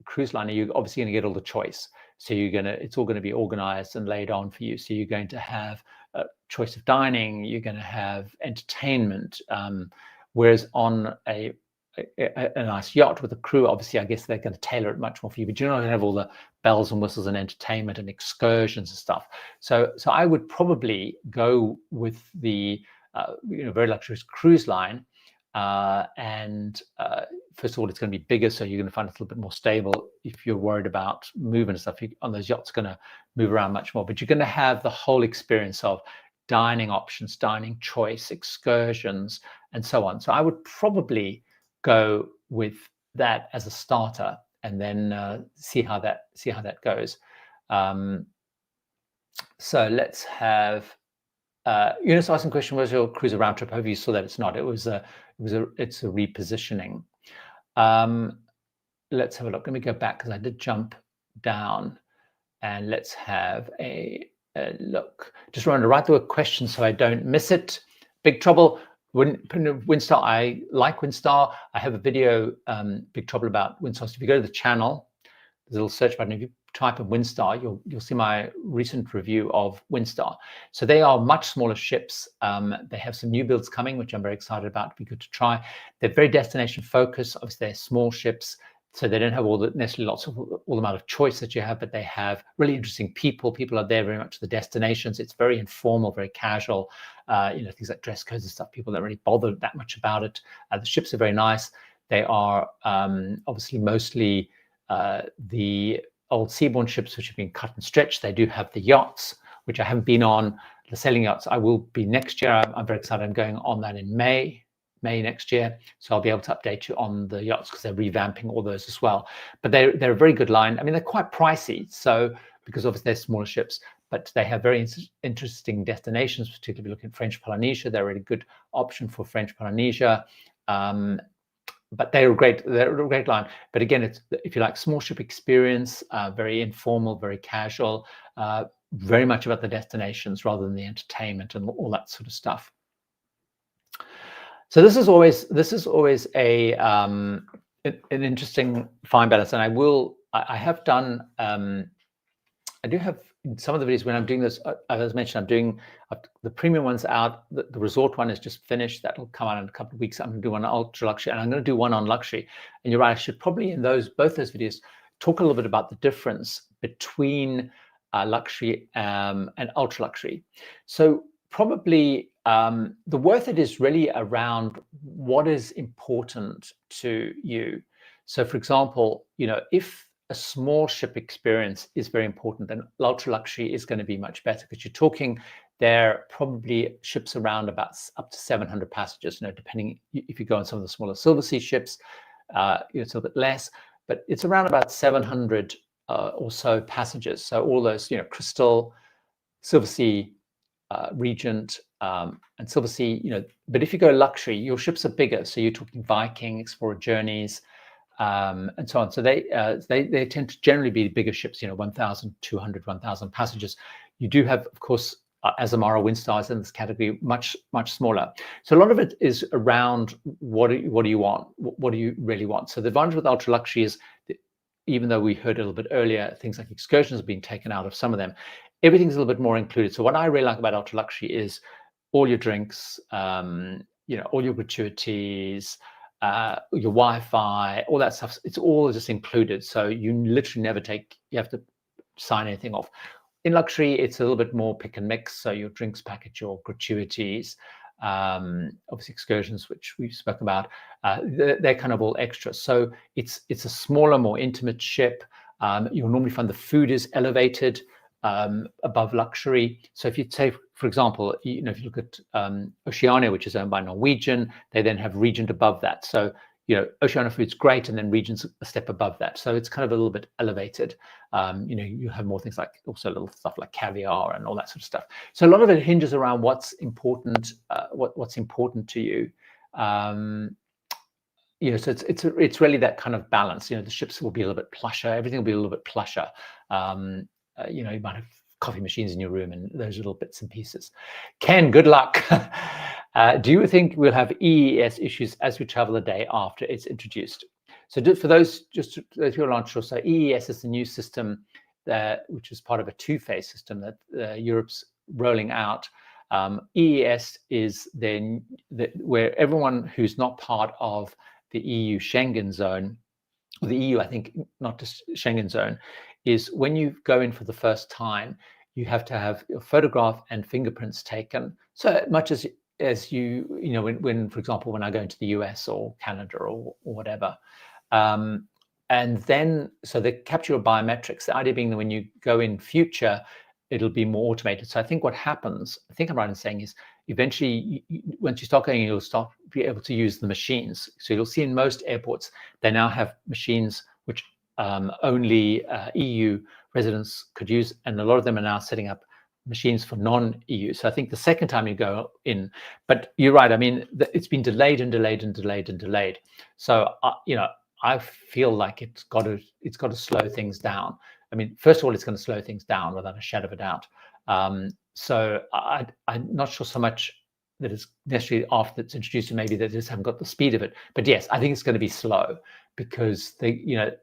cruise liner, you're obviously going to get all the choice. So it's all going to be organized and laid on for you. So you're going to have a choice of dining, you're going to have entertainment. Whereas on a nice yacht with a crew, obviously, I guess they're going to tailor it much more for you, but you're not going to have all the bells and whistles and entertainment and excursions and stuff. So I would probably go with the very luxurious cruise line. And first of all, it's going to be bigger, so you're going to find it a little bit more stable. If you're worried about moving and stuff, on those yachts, going to move around much more. But you're going to have the whole experience of dining options, dining choice, excursions, and so on. So I would probably go with that as a starter, and then see how that goes. So let's have Eunice asking question: was your cruise a round trip? Hope you saw that. It's not. It's a repositioning. Let's have a look. Let me go back because I did jump down, and let's have a look. Just remember to write the word question so I don't miss it. Big Trouble. Windstar. I like Windstar. I have a video, Big Trouble, about Windstar. So if you go to the channel, there's a little search button. If you type in Windstar, you'll see my recent review of Windstar. So they are much smaller ships. They have some new builds coming, which I'm very excited about. It'd be good to try. They're very destination focused. Obviously, they're small ships, so they don't have necessarily all the amount of choice that you have, but they have really interesting people. People are there very much to the destinations. It's very informal, very casual. Things like dress codes and stuff. People don't really bother that much about it. The ships are very nice. They are obviously mostly the old seaborne ships which have been cut and stretched. They do have the yachts, which I haven't been on. The sailing yachts I will be next year. I'm very excited. I'm going on that in May next year, so I'll be able to update you on the yachts because they're revamping all those as well. But they're a very good line. I mean, they're quite pricey, so because obviously they're smaller ships, but they have very interesting destinations. Particularly if you look at French Polynesia, they're a really good option for French Polynesia. But they're a great line. But again, it's, if you like, small ship experience, very informal, very casual, very much about the destinations rather than the entertainment and all that sort of stuff. So this is always a an interesting fine balance, and I have done I do have in some of the videos when I'm doing this, as mentioned, I'm doing the premium ones out. The resort one is just finished. That will come out in a couple of weeks. I'm going to do one on ultra luxury, and I'm going to do one on luxury. And you're right, I should probably in both those videos talk a little bit about the difference between luxury and ultra luxury. So probably the worth it is really around what is important to you. So for example, if a small ship experience is very important, then ultra luxury is going to be much better, because you're talking there probably ships around about up to 700 passengers, depending if you go on some of the smaller Silversea ships, it's a little bit less, but it's around about 700 or so passengers. So all those, Crystal, Silversea, Regent, and Silversea, but if you go luxury, your ships are bigger. So you're talking Viking, Explorer Journeys, and so on. So they tend to generally be bigger ships, 1,200, 1,000 passengers. You do have, of course, Azamara, Windstars in this category, much smaller. So a lot of it is around what do you want? What do you really want? So the advantage with ultra luxury is that, even though we heard a little bit earlier, things like excursions have been taken out of some of them, everything's a little bit more included. So what I really like about ultra luxury is all your drinks, all your gratuities, your Wi-Fi, all that stuff. It's all just included. So you literally you have to sign anything off. In luxury, it's a little bit more pick and mix. So your drinks package, your gratuities, obviously excursions, which we spoke about, they're kind of all extra. So it's a smaller, more intimate ship. You'll normally find the food is elevated above luxury. So if you say, for example, if you look at Oceania, which is owned by Norwegian, they then have Regent above that. So Oceania food's great, and then Regent's a step above that. So it's kind of a little bit elevated. You have more things like also little stuff like caviar and all that sort of stuff. So a lot of it hinges around what's important, what's important to you. So it's really that kind of balance. The ships will be a little bit plusher. Everything will be a little bit plusher. You might have coffee machines in your room and those little bits and pieces. Ken, good luck. Do you think we'll have EES issues as we travel the day after it's introduced? So for those who are not sure, so EES is the new system which is part of a two-phase system that Europe's rolling out. EES is then where everyone who's not part of the EU Schengen zone, or the EU, I think, not just Schengen zone, is when you go in for the first time, you have to have your photograph and fingerprints taken. So much as you, when, for example, when I go into the US or Canada or whatever. And then, so they capture your biometrics. The idea being that when you go in future, it'll be more automated. So I think what happens, I think I'm right in saying, is eventually, once you start going, you'll start be able to use the machines. So you'll see in most airports, they now have machines which only EU residents could use, and a lot of them are now setting up machines for non-EU. So I think the second time you go in, but you're right. I mean, it's been delayed and delayed and delayed and delayed. So I feel like it's got to slow things down. I mean, first of all, it's going to slow things down without a shadow of a doubt. So I'm not sure so much that it's necessarily after it's introduced, and maybe they just haven't got the speed of it. But yes, I think it's going to be slow because them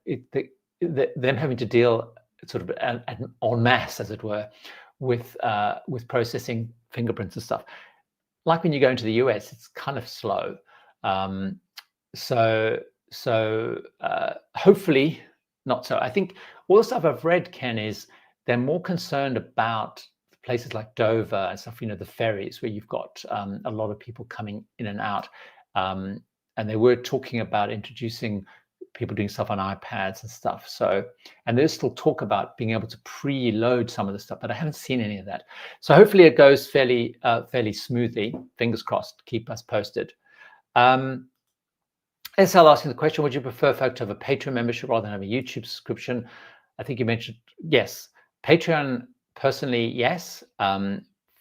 having to deal sort of en masse, as it were, with processing fingerprints and stuff. Like when you go into the US, it's kind of slow. So hopefully not so. I think all the stuff I've read, Ken, is they're more concerned about places like Dover and stuff, the ferries where you've got a lot of people coming in and out. And they were talking about introducing people doing stuff on iPads and stuff. So, and there's still talk about being able to preload some of the stuff, but I haven't seen any of that. So hopefully it goes fairly smoothly. Fingers crossed. Keep us posted. SL asking the question, would you prefer folk to have a Patreon membership rather than have a YouTube subscription? I think you mentioned yes. Patreon, personally, yes.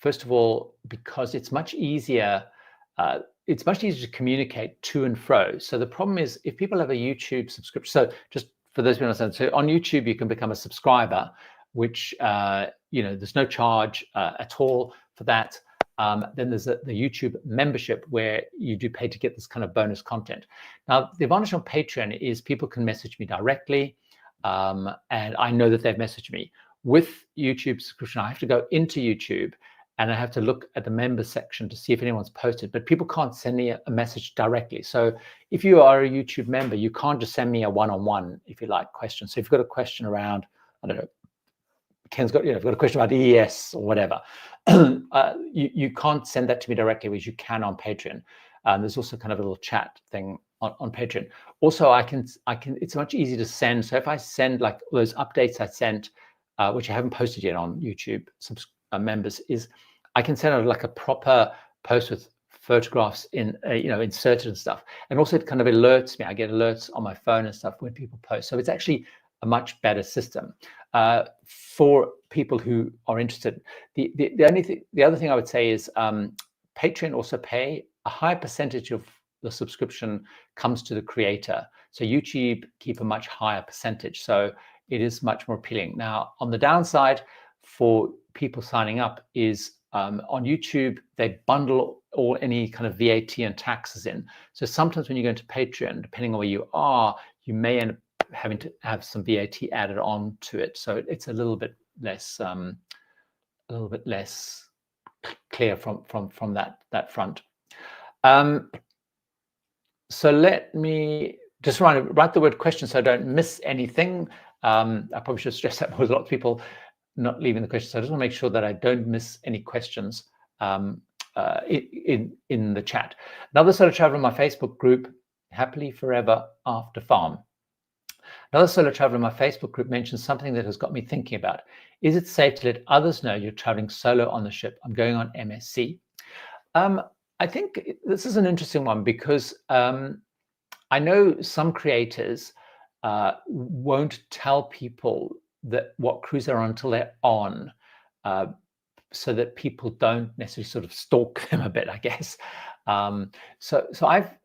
First of all, because it's much easier. It's much easier to communicate to and fro. So the problem is if people have a YouTube subscription, so just for those people understand, so on YouTube, you can become a subscriber, which, there's no charge at all for that. Then there's the YouTube membership where you do pay to get this kind of bonus content. Now, the advantage on Patreon is people can message me directly, and I know that they've messaged me. With YouTube subscription, I have to go into YouTube and I have to look at the members section to see if anyone's posted, but people can't send me a message directly. So if you are a YouTube member, you can't just send me a one-on-one, if you like, question. So if you've got a question around, I don't know, Ken's got, got a question about EES or whatever, you can't send that to me directly, which you can on Patreon. There's also kind of a little chat thing on Patreon. Also, I can, it's much easier to send. So if I send like those updates I sent, which I haven't posted yet on YouTube members, is I can send out like a proper post with photographs in, inserted and stuff. And also it kind of alerts me. I get alerts on my phone and stuff when people post. So it's actually a much better system for people who are interested. The other thing I would say is Patreon also pay a high percentage of the subscription comes to the creator. So YouTube keep a much higher percentage. So it is much more appealing. Now, on the downside for people signing up is on YouTube, they bundle any kind of VAT and taxes in. So sometimes when you go into Patreon, depending on where you are, you may end up having to have some VAT added on to it. So it's a little bit less clear from that front. So let me just write the word question so I don't miss anything. I probably should stress that because a lot of people not leaving the questions. So I just want to make sure that I don't miss any questions in the chat. Another solo traveler in my Facebook group, Happily Forever After Farm. Another solo traveler in my Facebook group mentioned something that has got me thinking about. Is it safe to let others know you're traveling solo on the ship? I'm going on MSC. I think this is an interesting one because I know some creators won't tell people that what cruise they're on until they're on, so that people don't necessarily sort of stalk them a bit, I guess. So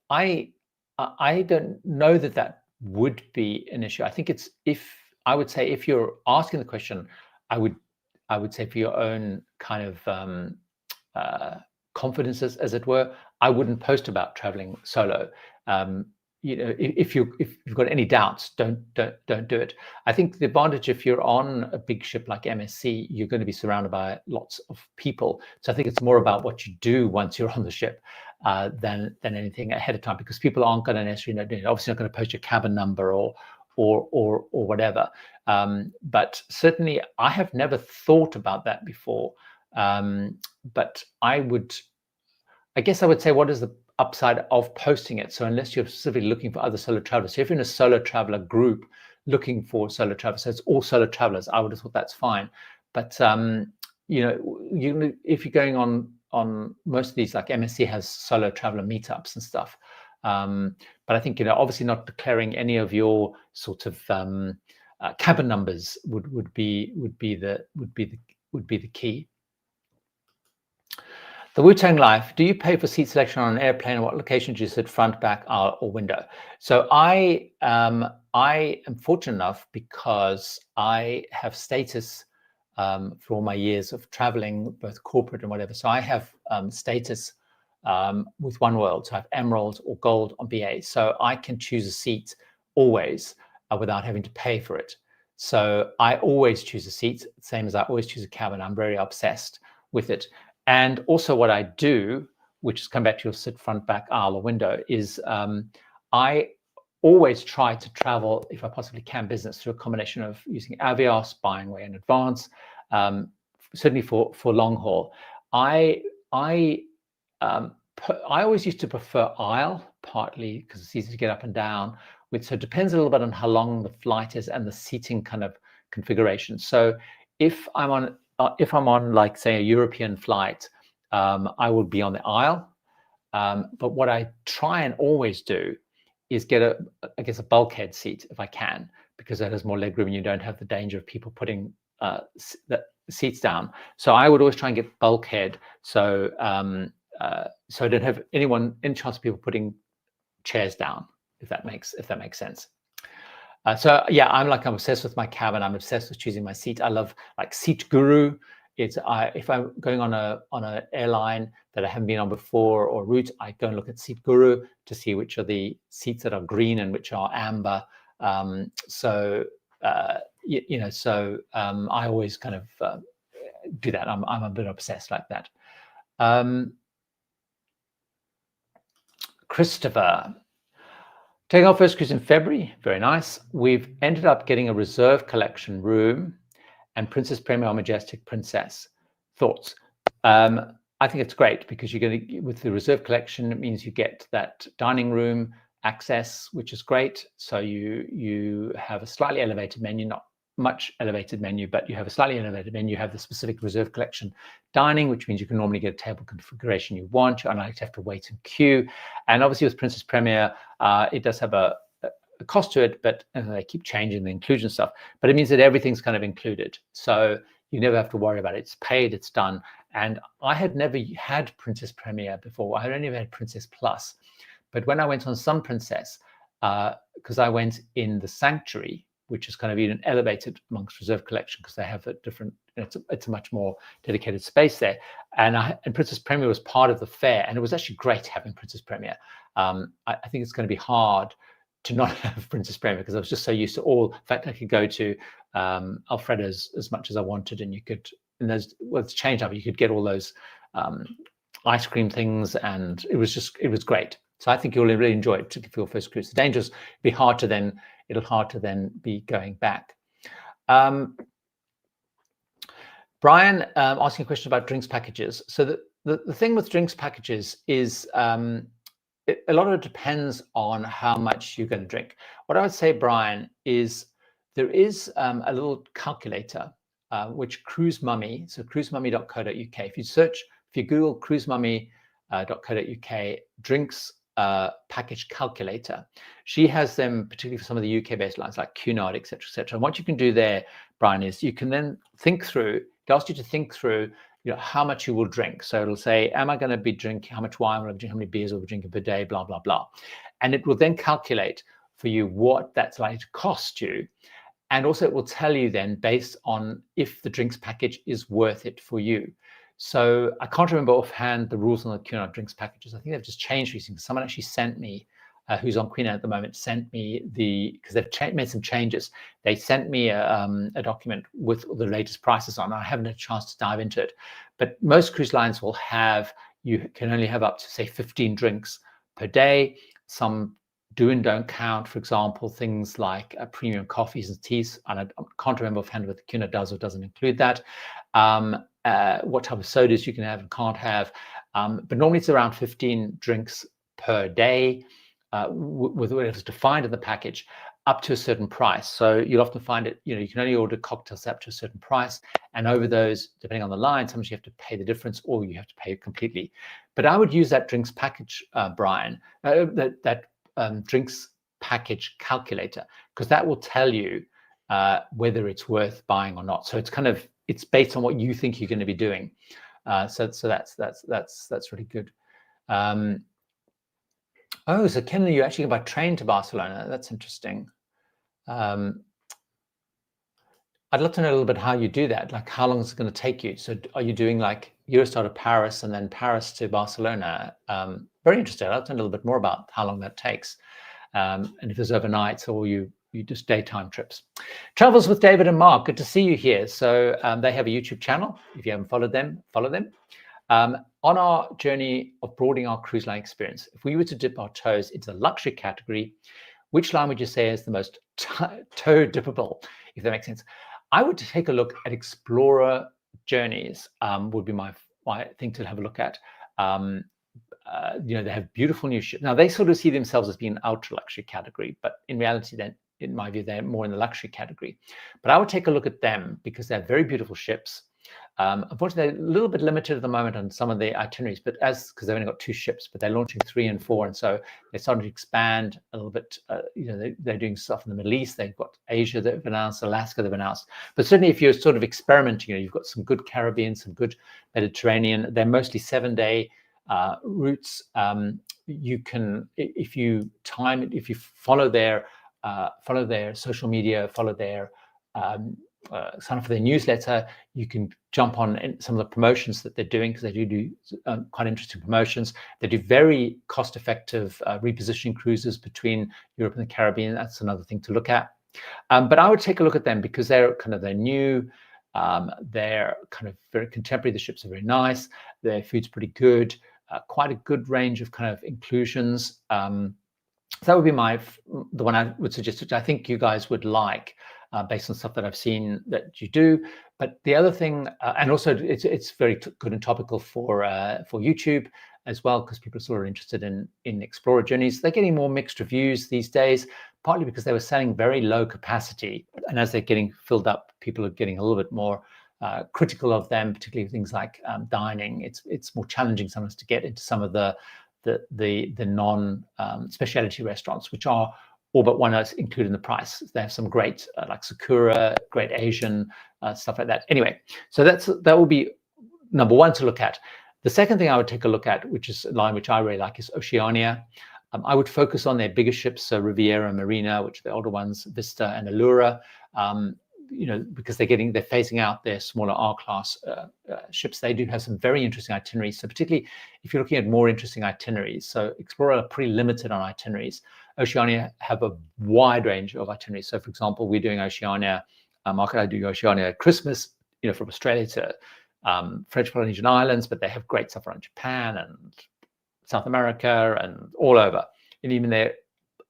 I don't know that would be an issue. I think I would say if you're asking the question, I would say for your own kind of confidence, as it were, I wouldn't post about traveling solo. If you've got any doubts, don't do it. I think the advantage if you're on a big ship like MSC, you're going to be surrounded by lots of people. So I think it's more about what you do once you're on the ship than anything ahead of time, because people aren't going to necessarily know. Obviously, not going to post your cabin number or whatever. But certainly, I have never thought about that before. But I guess I would say, what is the upside of posting it? So unless you're specifically looking for other solo travelers, so if you're in a solo traveler group looking for solo travelers, so it's all solo travelers, I would have thought that's fine. But if you're going on most of these, like MSC has solo traveler meetups and stuff. But I think obviously not declaring any of your sort of cabin numbers would be the key. The Wu-Tang Life, do you pay for seat selection on an airplane, and what location do you sit, front, back, aisle, or window? So I am fortunate enough because I have status for all my years of traveling, both corporate and whatever. So I have status with One World. So I have Emerald or Gold on BA. So I can choose a seat always without having to pay for it. So I always choose a seat, same as I always choose a cabin. I'm very obsessed with it. And also what I do, which is come back to your sit, front, back, aisle, or window, is I always try to travel, if I possibly can, business through a combination of using Avios, buying way in advance, certainly for long haul. I always used to prefer aisle, partly because it's easy to get up and down. So it depends a little bit on how long the flight is and the seating kind of configuration. So if I'm on like, say, a European flight, I will be on the aisle. But what I try and always do is get a bulkhead seat if I can, because that has more legroom and you don't have the danger of people putting the seats down. So I would always try and get bulkhead, so so I don't have any chance of people putting chairs down, if that makes sense. So yeah, I'm obsessed with my cabin. I'm obsessed with choosing my seat. I love like Seat Guru. It's if I'm going on an airline that I haven't been on before or route, I go and look at Seat Guru to see which are the seats that are green and which are amber. So I always kind of do that. I'm a bit obsessed like that. Christopher, taking our first cruise in February, very nice. We've ended up getting a reserve collection room and Princess Premier Majestic Princess. Thoughts? I think it's great because you're going to, with the reserve collection, it means you get that dining room access, which is great. So you have a slightly elevated menu, not much elevated menu, but you have a slightly elevated menu. You have the specific reserve collection dining, which means you can normally get a table configuration you want. You're unlikely to have to wait in queue. And obviously with Princess Premier, it does have a cost to it, but they keep changing the inclusion stuff. But it means that everything's kind of included. So you never have to worry about it. It's paid, it's done. And I had never had Princess Premier before. I had only ever had Princess Plus. But when I went on Sun Princess, because I went in the Sanctuary, which is kind of even elevated amongst reserve collection because they have a different, it's a much more dedicated space there. And Princess Premier was part of the fare, and it was actually great having Princess Premier. I think it's going to be hard to not have Princess Premier because I was just so used to all. In fact, I could go to Alfredo's as much as I wanted, and you could, and there's, well, it's changed up. You could get all those ice cream things, and it was great. So I think you'll really enjoy it, particularly for your first cruise. The dangers be hard to then, it'll hard to then be going back. Brian asking a question about drinks packages. So the thing with drinks packages is a lot of it depends on how much you're going to drink. What I would say, Brian, is there is a little calculator which Cruise Mummy, so cruisemummy.co.uk. If you Google cruisemummy.co.uk drinks package calculator, she has them particularly for some of the UK-based lines like Cunard, etc., etc. And what you can do there, Brian, is you can then think through. It asks you to think through, how much you will drink. So it'll say, am I going to be drinking, how much wine will I be drinking, how many beers will I be drinking per day, blah, blah, blah. And it will then calculate for you what that's likely to cost you. And also it will tell you then based on if the drinks package is worth it for you. So I can't remember offhand the rules on the Cunard drinks packages. I think they've just changed recently. Someone actually sent me, who's on Queen at the moment, sent me because they've made some changes. They sent me a document with the latest prices on. I haven't had a chance to dive into it, but most cruise lines will have, you can only have up to say 15 drinks per day. Some do and don't count, for example, things like premium coffees and teas. And I can't remember offhand whether Cunard does or doesn't include that. What type of sodas you can have and can't have. But normally it's around 15 drinks per day with whatever's defined in the package up to a certain price. So you'll often find it, you can only order cocktails up to a certain price. And over those, depending on the line, sometimes you have to pay the difference or you have to pay it completely. But I would use that drinks package, Brian, that drinks package calculator, because that will tell you whether it's worth buying or not. So it's kind of, it's based on what you think you're going to be doing. So that's really good. Oh, so Ken, you actually go by train to Barcelona. That's interesting. I'd love to know a little bit how you do that. Like, how long is it going to take you? So are you doing like Eurostar to Paris and then Paris to Barcelona? Very interested. I'd love to know a little bit more about how long that takes. And if it's overnight or you just daytime trips. Travels with David and Mark. Good to see you here. So they have a YouTube channel. If you haven't followed them, follow them. On our journey of broadening our cruise line experience, if we were to dip our toes into the luxury category, which line would you say is the most toe dippable, if that makes sense? I would take a look at Explorer Journeys, would be my thing to have a look at. They have beautiful new ships. Now, they sort of see themselves as being an ultra luxury category, but in reality, then, in my view, they're more in the luxury category. But I would take a look at them because they're very beautiful ships. Unfortunately, they're a little bit limited at the moment on some of the itineraries, but because they've only got 2 ships, but they're launching 3 and 4, and so they're starting to expand a little bit. They're doing stuff in the Middle East. They've got Asia they've announced, Alaska they've announced. But certainly, if you're sort of experimenting, you've got some good Caribbean, some good Mediterranean. They're mostly 7-day routes. You can, if you follow their social media, follow their sign up for their newsletter, you can jump on some of the promotions that they're doing, because they do quite interesting promotions. They do very cost-effective repositioning cruises between Europe and the Caribbean. That's another thing to look at. But I would take a look at them because they're new. They're kind of very contemporary. The ships are very nice. Their food's pretty good. Quite a good range of kind of inclusions. So that would be the one I would suggest, which I think you guys would like, based on stuff that I've seen that you do. But the other thing, and also it's very good and topical for YouTube as well, because people are sort of interested in Explorer Journeys. They're getting more mixed reviews these days, partly because they were selling very low capacity, and as they're getting filled up, people are getting a little bit more critical of them, particularly things like dining. It's more challenging sometimes to get into some of the non specialty restaurants, which are all but one is included in the price. They have some great like Sakura, great Asian stuff like that. Anyway, so that will be number one to look at. The second thing I would take a look at, which is a line which I really like, is Oceania. I would focus on their bigger ships, so Riviera and Marina, which are the older ones, Vista and Allura. Because they're phasing out their smaller R-class ships. They do have some very interesting itineraries. So particularly if you're looking at more interesting itineraries, so Explorer are pretty limited on itineraries. Oceania have a wide range of itineraries. So for example, we're doing Oceania, Mark and I do Oceania Christmas, from Australia to French Polynesian Islands, but they have great stuff around Japan and South America and all over. And even their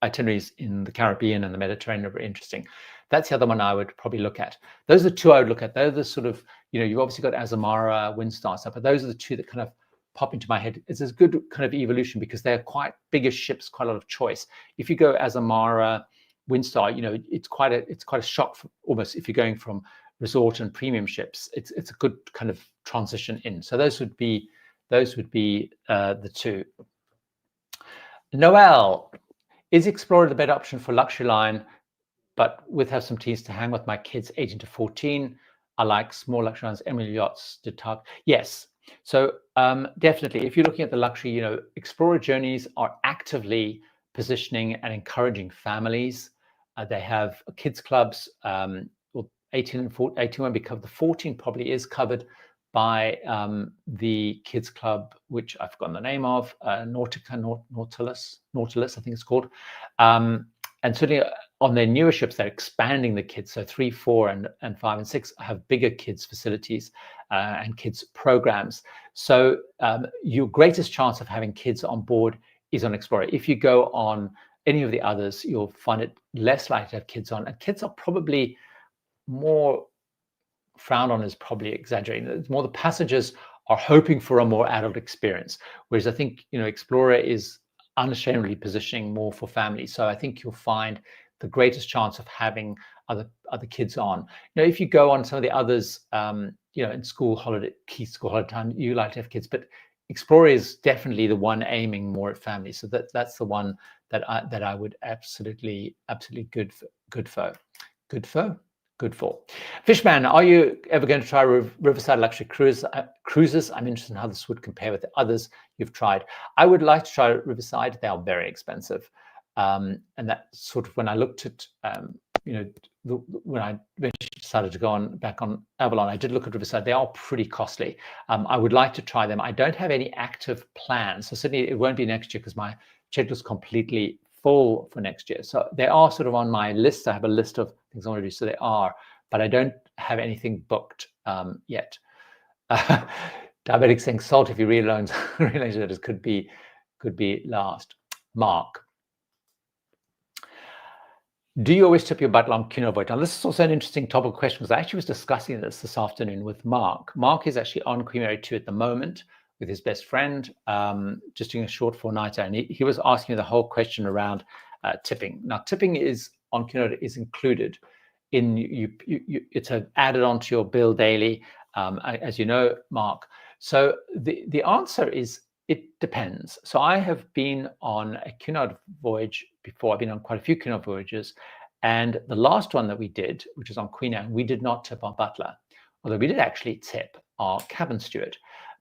itineraries in the Caribbean and the Mediterranean are very interesting. That's the other one I would probably look at. Those are the 2 I would look at. They're the sort of, you've obviously got Azamara, Windstar stuff, but those are the 2 that kind of pop into my head. It's a good kind of evolution because they're quite bigger ships, quite a lot of choice. If you go Azamara, Windstar, it's quite a shock almost if you're going from resort and premium ships. It's a good kind of transition in. So those would be the 2. Noel, is Explorer the better option for luxury line, but have some teens to hang with my kids 18 to 14? I like small luxury lines, Emerald Yachts to talk. Yes. So definitely, if you're looking at the luxury, Explorer Journeys are actively positioning and encouraging families. They have kids clubs. 18 and 14, 18 won't be covered. The 14 probably is covered by the kids club, which I've forgotten the name of, Nautilus, I think it's called. And certainly on their newer ships, they're expanding the kids. So 3, 4, and 5 and 6 have bigger kids facilities and kids programs. So your greatest chance of having kids on board is on Explorer. If you go on any of the others, you'll find it less likely to have kids on. And kids are probably more frowned on, is probably exaggerating. It's more the passengers are hoping for a more adult experience. Whereas I think, Explorer is unashamedly positioning more for families. So I think you'll find the greatest chance of having other kids on. If you go on some of the others, in key school holiday time, you like to have kids, but Explorer is definitely the one aiming more at families. So that's the one that I would absolutely good for. Fishman, are you ever going to try Riverside luxury cruises? I'm interested in how this would compare with the others you've tried. I would like to try Riverside. They are very expensive. And that sort of, when I looked at, when I eventually decided to go back on Avalon, I did look at Riverside. They are pretty costly. I would like to try them. I don't have any active plans, so certainly it won't be next year because my schedule is completely full for next year. So they are sort of on my list. I have a list of things I want to do, so they are, but I don't have anything booked yet. Diabetic saying salt, if you realize that it could be last. Mark, do you always tip your butler on Cunard voyage? Now, this is also an interesting topical question because I actually was discussing this afternoon with Mark. Mark is actually on Queen Mary 2 at the moment with his best friend, just doing a short 4-nighter, and he was asking me the whole question around tipping. Now, tipping is on Cunard is included in it's added onto your bill daily, as you know, Mark. So the answer is it depends. So I have been on a Cunard voyage before. I've been on quite a few Cunard voyages, and the last one that we did, which was on Queen Anne, we did not tip our butler, although we did actually tip our cabin steward,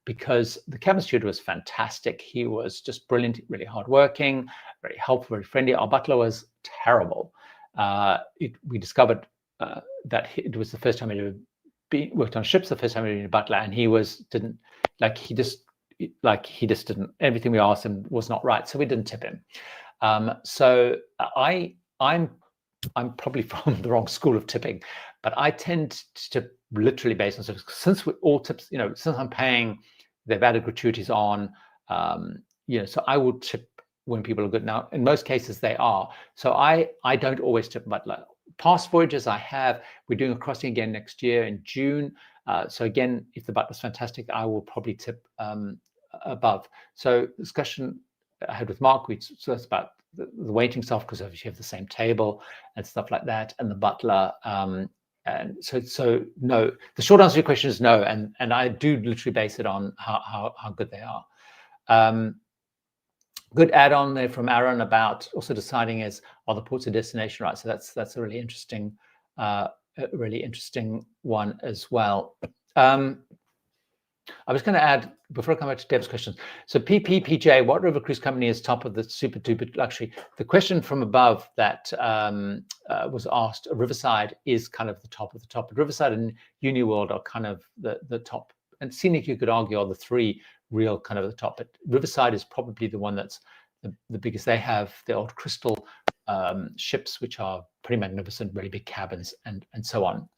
because the cabin steward was fantastic. He was just brilliant, really hardworking, very helpful, very friendly. Our butler was terrible. We discovered that it was the first time he'd ever worked on ships, the first time he'd been a butler, and he just didn't, everything we asked him was not right, so we didn't tip him. So I'm probably from the wrong school of tipping, but I tend to literally based on service. Since we all tips, since I'm paying, they've added gratuities on, so I will tip when people are good. Now, in most cases they are. So I don't always tip butler. Past voyages I have, we're doing a crossing again next year in June. So again, if the butler's fantastic, I will probably tip above. So discussion I had with Mark, so that's about the waiting staff, because obviously you have the same table and stuff like that, and the butler. And so no, the short answer to your question is no, and I do literally base it on how good they are. Good add-on there from Aaron about also deciding are the ports of destination right. So that's a really interesting one as well. I was going to add, before I come back to Deb's questions, so PPPJ, what river cruise company is top of the super duper luxury? The question from above that was asked, Riverside is kind of the top of the top. But Riverside and UniWorld are kind of the top. And Scenic, you could argue, are the three real kind of the top. But Riverside is probably the one that's the biggest. They have the old crystal ships, which are pretty magnificent, really big cabins and so on.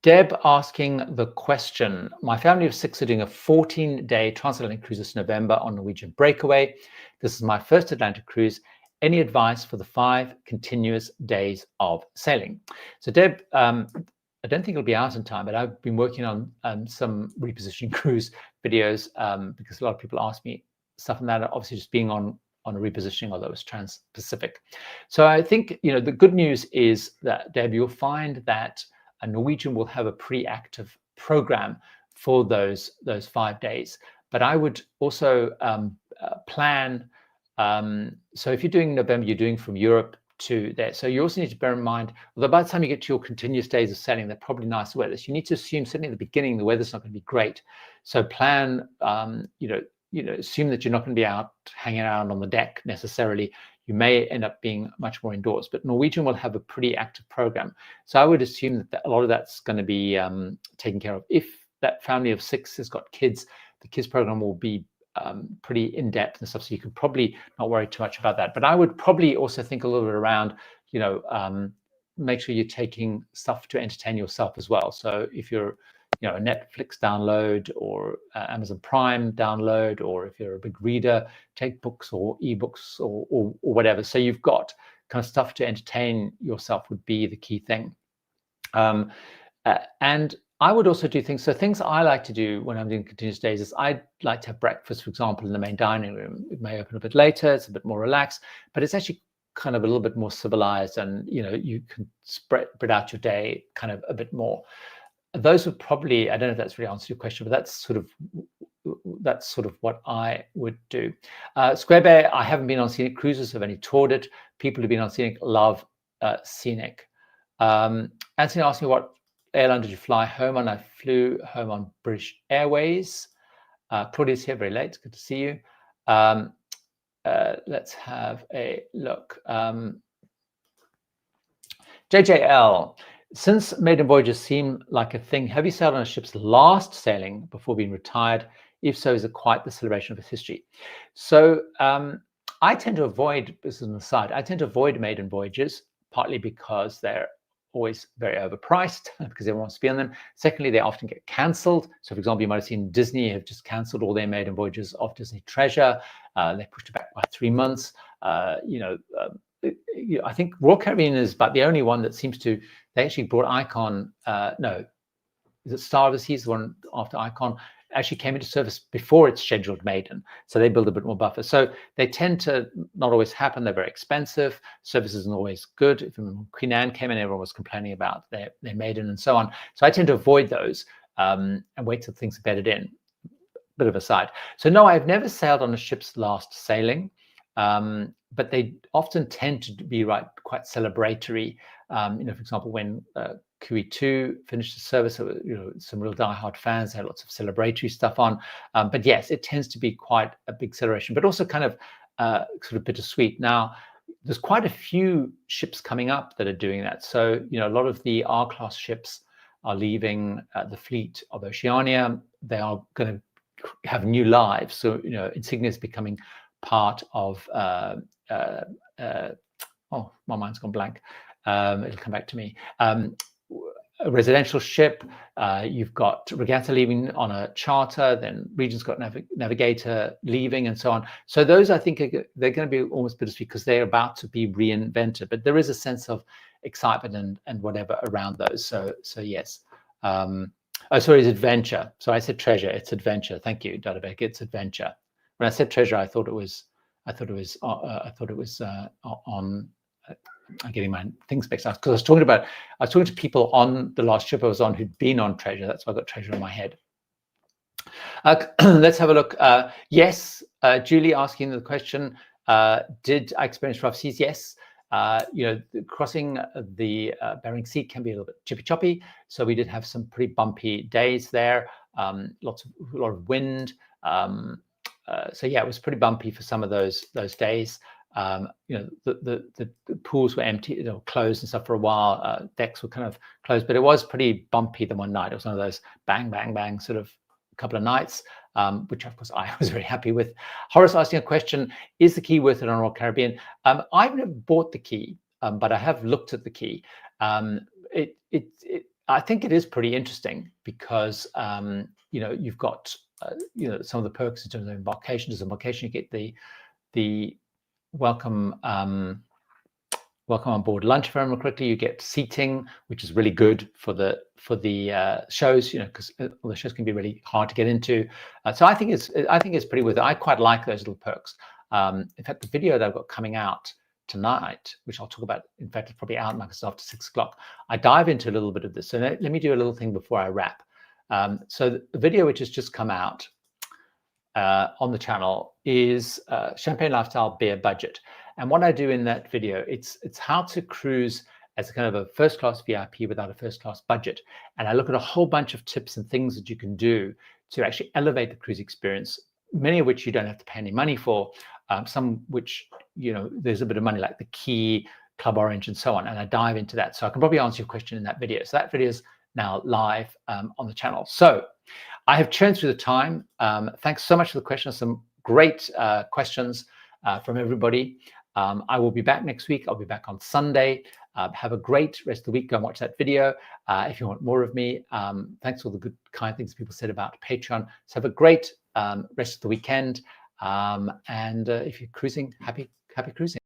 Deb asking the question, my family of 6 are doing a 14-day transatlantic cruise this November on Norwegian Breakaway. This is my first Atlantic cruise. Any advice for the 5 continuous days of sailing? So Deb, I don't think it'll be out in time, but I've been working on some repositioning cruise videos because a lot of people ask me stuff on that, obviously just being on a repositioning, although it's trans-Pacific. So I think, the good news is that, Deb, you'll find that Norwegian will have a pretty active program for those 5 days. But I would also plan, so if you're doing November, you're doing from Europe to there. So you also need to bear in mind, although by the time you get to your continuous days of sailing, they're probably nice weather. So you need to assume, certainly at the beginning, the weather's not going to be great. So plan, assume that you're not going to be out hanging out on the deck necessarily. You may end up being much more indoors, but Norwegian will have a pretty active program. So I would assume that a lot of that's going to be taken care of. If that family of 6 has got kids, the kids program will be pretty in-depth and stuff, so you could probably not worry too much about that. But I would probably also think a little bit around, make sure you're taking stuff to entertain yourself as well. So if you're a Netflix download or Amazon Prime download, or if you're a big reader, take books or ebooks or whatever. So you've got kind of stuff to entertain yourself would be the key thing. And I would also do things. So things I like to do when I'm doing continuous days is I'd like to have breakfast, for example, in the main dining room. It may open a bit later. It's a bit more relaxed, but it's actually kind of a little bit more civilized, and you can spread out your day kind of a bit more. Those would probably, I don't know if that's really answered your question, but that's sort of what I would do. Square Bear, I haven't been on Scenic cruises, I've only toured it. People who've been on Scenic love Scenic. Anthony asked me, what airline did you fly home on? I flew home on British Airways. Claudia's here, very late, good to see you. Let's have a look. JJL, since maiden voyages seem like a thing, have you sailed on a ship's last sailing before being retired? If so, is it quite the celebration of its history? So I tend to avoid, this is an aside, I tend to avoid maiden voyages, partly because they're always very overpriced because everyone wants to be on them. Secondly, they often get cancelled. So for example, you might have seen Disney have just cancelled all their maiden voyages of Disney Treasure. They pushed it back by 3 months. I think Royal Caribbean is about the only one that seems to, they actually brought Icon, no, is it Star of the Seas, the one after Icon, actually came into service before its scheduled maiden. So they build a bit more buffer. So they tend to not always happen. They're very expensive. Service isn't always good. If Queen Anne came in, everyone was complaining about their maiden and so on. So I tend to avoid those and wait till things are bedded in. Bit of a side. So no, I've never sailed on a ship's last sailing. But they often tend to be quite celebratory. For example, when QE2 finished the service, some real diehard fans had lots of celebratory stuff on. But yes, it tends to be quite a big celebration, but also kind of sort of bittersweet. Now, there's quite a few ships coming up that are doing that. So, a lot of the R-class ships are leaving the fleet of Oceania. They are going to have new lives. So, Insignia is becoming part of oh, my mind's gone blank. It'll come back to me. A residential ship. You've got Regatta leaving on a charter. Then Regent's got Navigator leaving, and so on. So those, I think, they're going to be almost bittersweet because they're about to be reinvented. But there is a sense of excitement and whatever around those. So yes. Oh, sorry, it's adventure. So I said treasure. It's adventure. Thank you, Dadabeck. It's adventure. When I said treasure, I thought it was on. I'm getting my things mixed up because I was talking to people on the last trip I was on who'd been on treasure. That's why I got treasure in my head. Let's have a look. Yes, Julie asking the question: did I experience rough seas? Yes. Crossing the Bering Sea can be a little bit chippy choppy. So we did have some pretty bumpy days there. A lot of wind. So yeah, it was pretty bumpy for some of those days. The pools were empty, closed and stuff for a while. Decks were kind of closed, but it was pretty bumpy the one night. It was one of those bang, bang, bang sort of couple of nights, which of course I was very happy with. Horace asking a question: is the key worth it on Royal Caribbean? I've never bought the key, but I have looked at the key. I think it is pretty interesting because you've got some of the perks in terms of embarkation. Disembarkation, you get the welcome on board lunch, if I remember correctly. You get seating, which is really good for the shows, because all the shows can be really hard to get into. So I think it's pretty worth it. I quite like those little perks. In fact, the video that I've got coming out tonight, which I'll talk about, in fact, it's probably out after 6 o'clock. I dive into a little bit of this. So let me do a little thing before I wrap. So the video which has just come out on the channel is Champagne Lifestyle Beer Budget. And what I do in that video, it's how to cruise as a kind of a first-class VIP without a first-class budget. And I look at a whole bunch of tips and things that you can do to actually elevate the cruise experience, many of which you don't have to pay any money for, some which, there's a bit of money, like the Key, Club Orange, and so on. And I dive into that. So I can probably answer your question in that video. So that video is now live on the channel. So I have churned through the time. Thanks so much for the questions. Some great questions from everybody. I will be back next week. I'll be back on Sunday. Have a great rest of the week. Go and watch that video if you want more of me. Thanks for all the good, kind things people said about Patreon. So have a great rest of the weekend. And if you're cruising, happy cruising.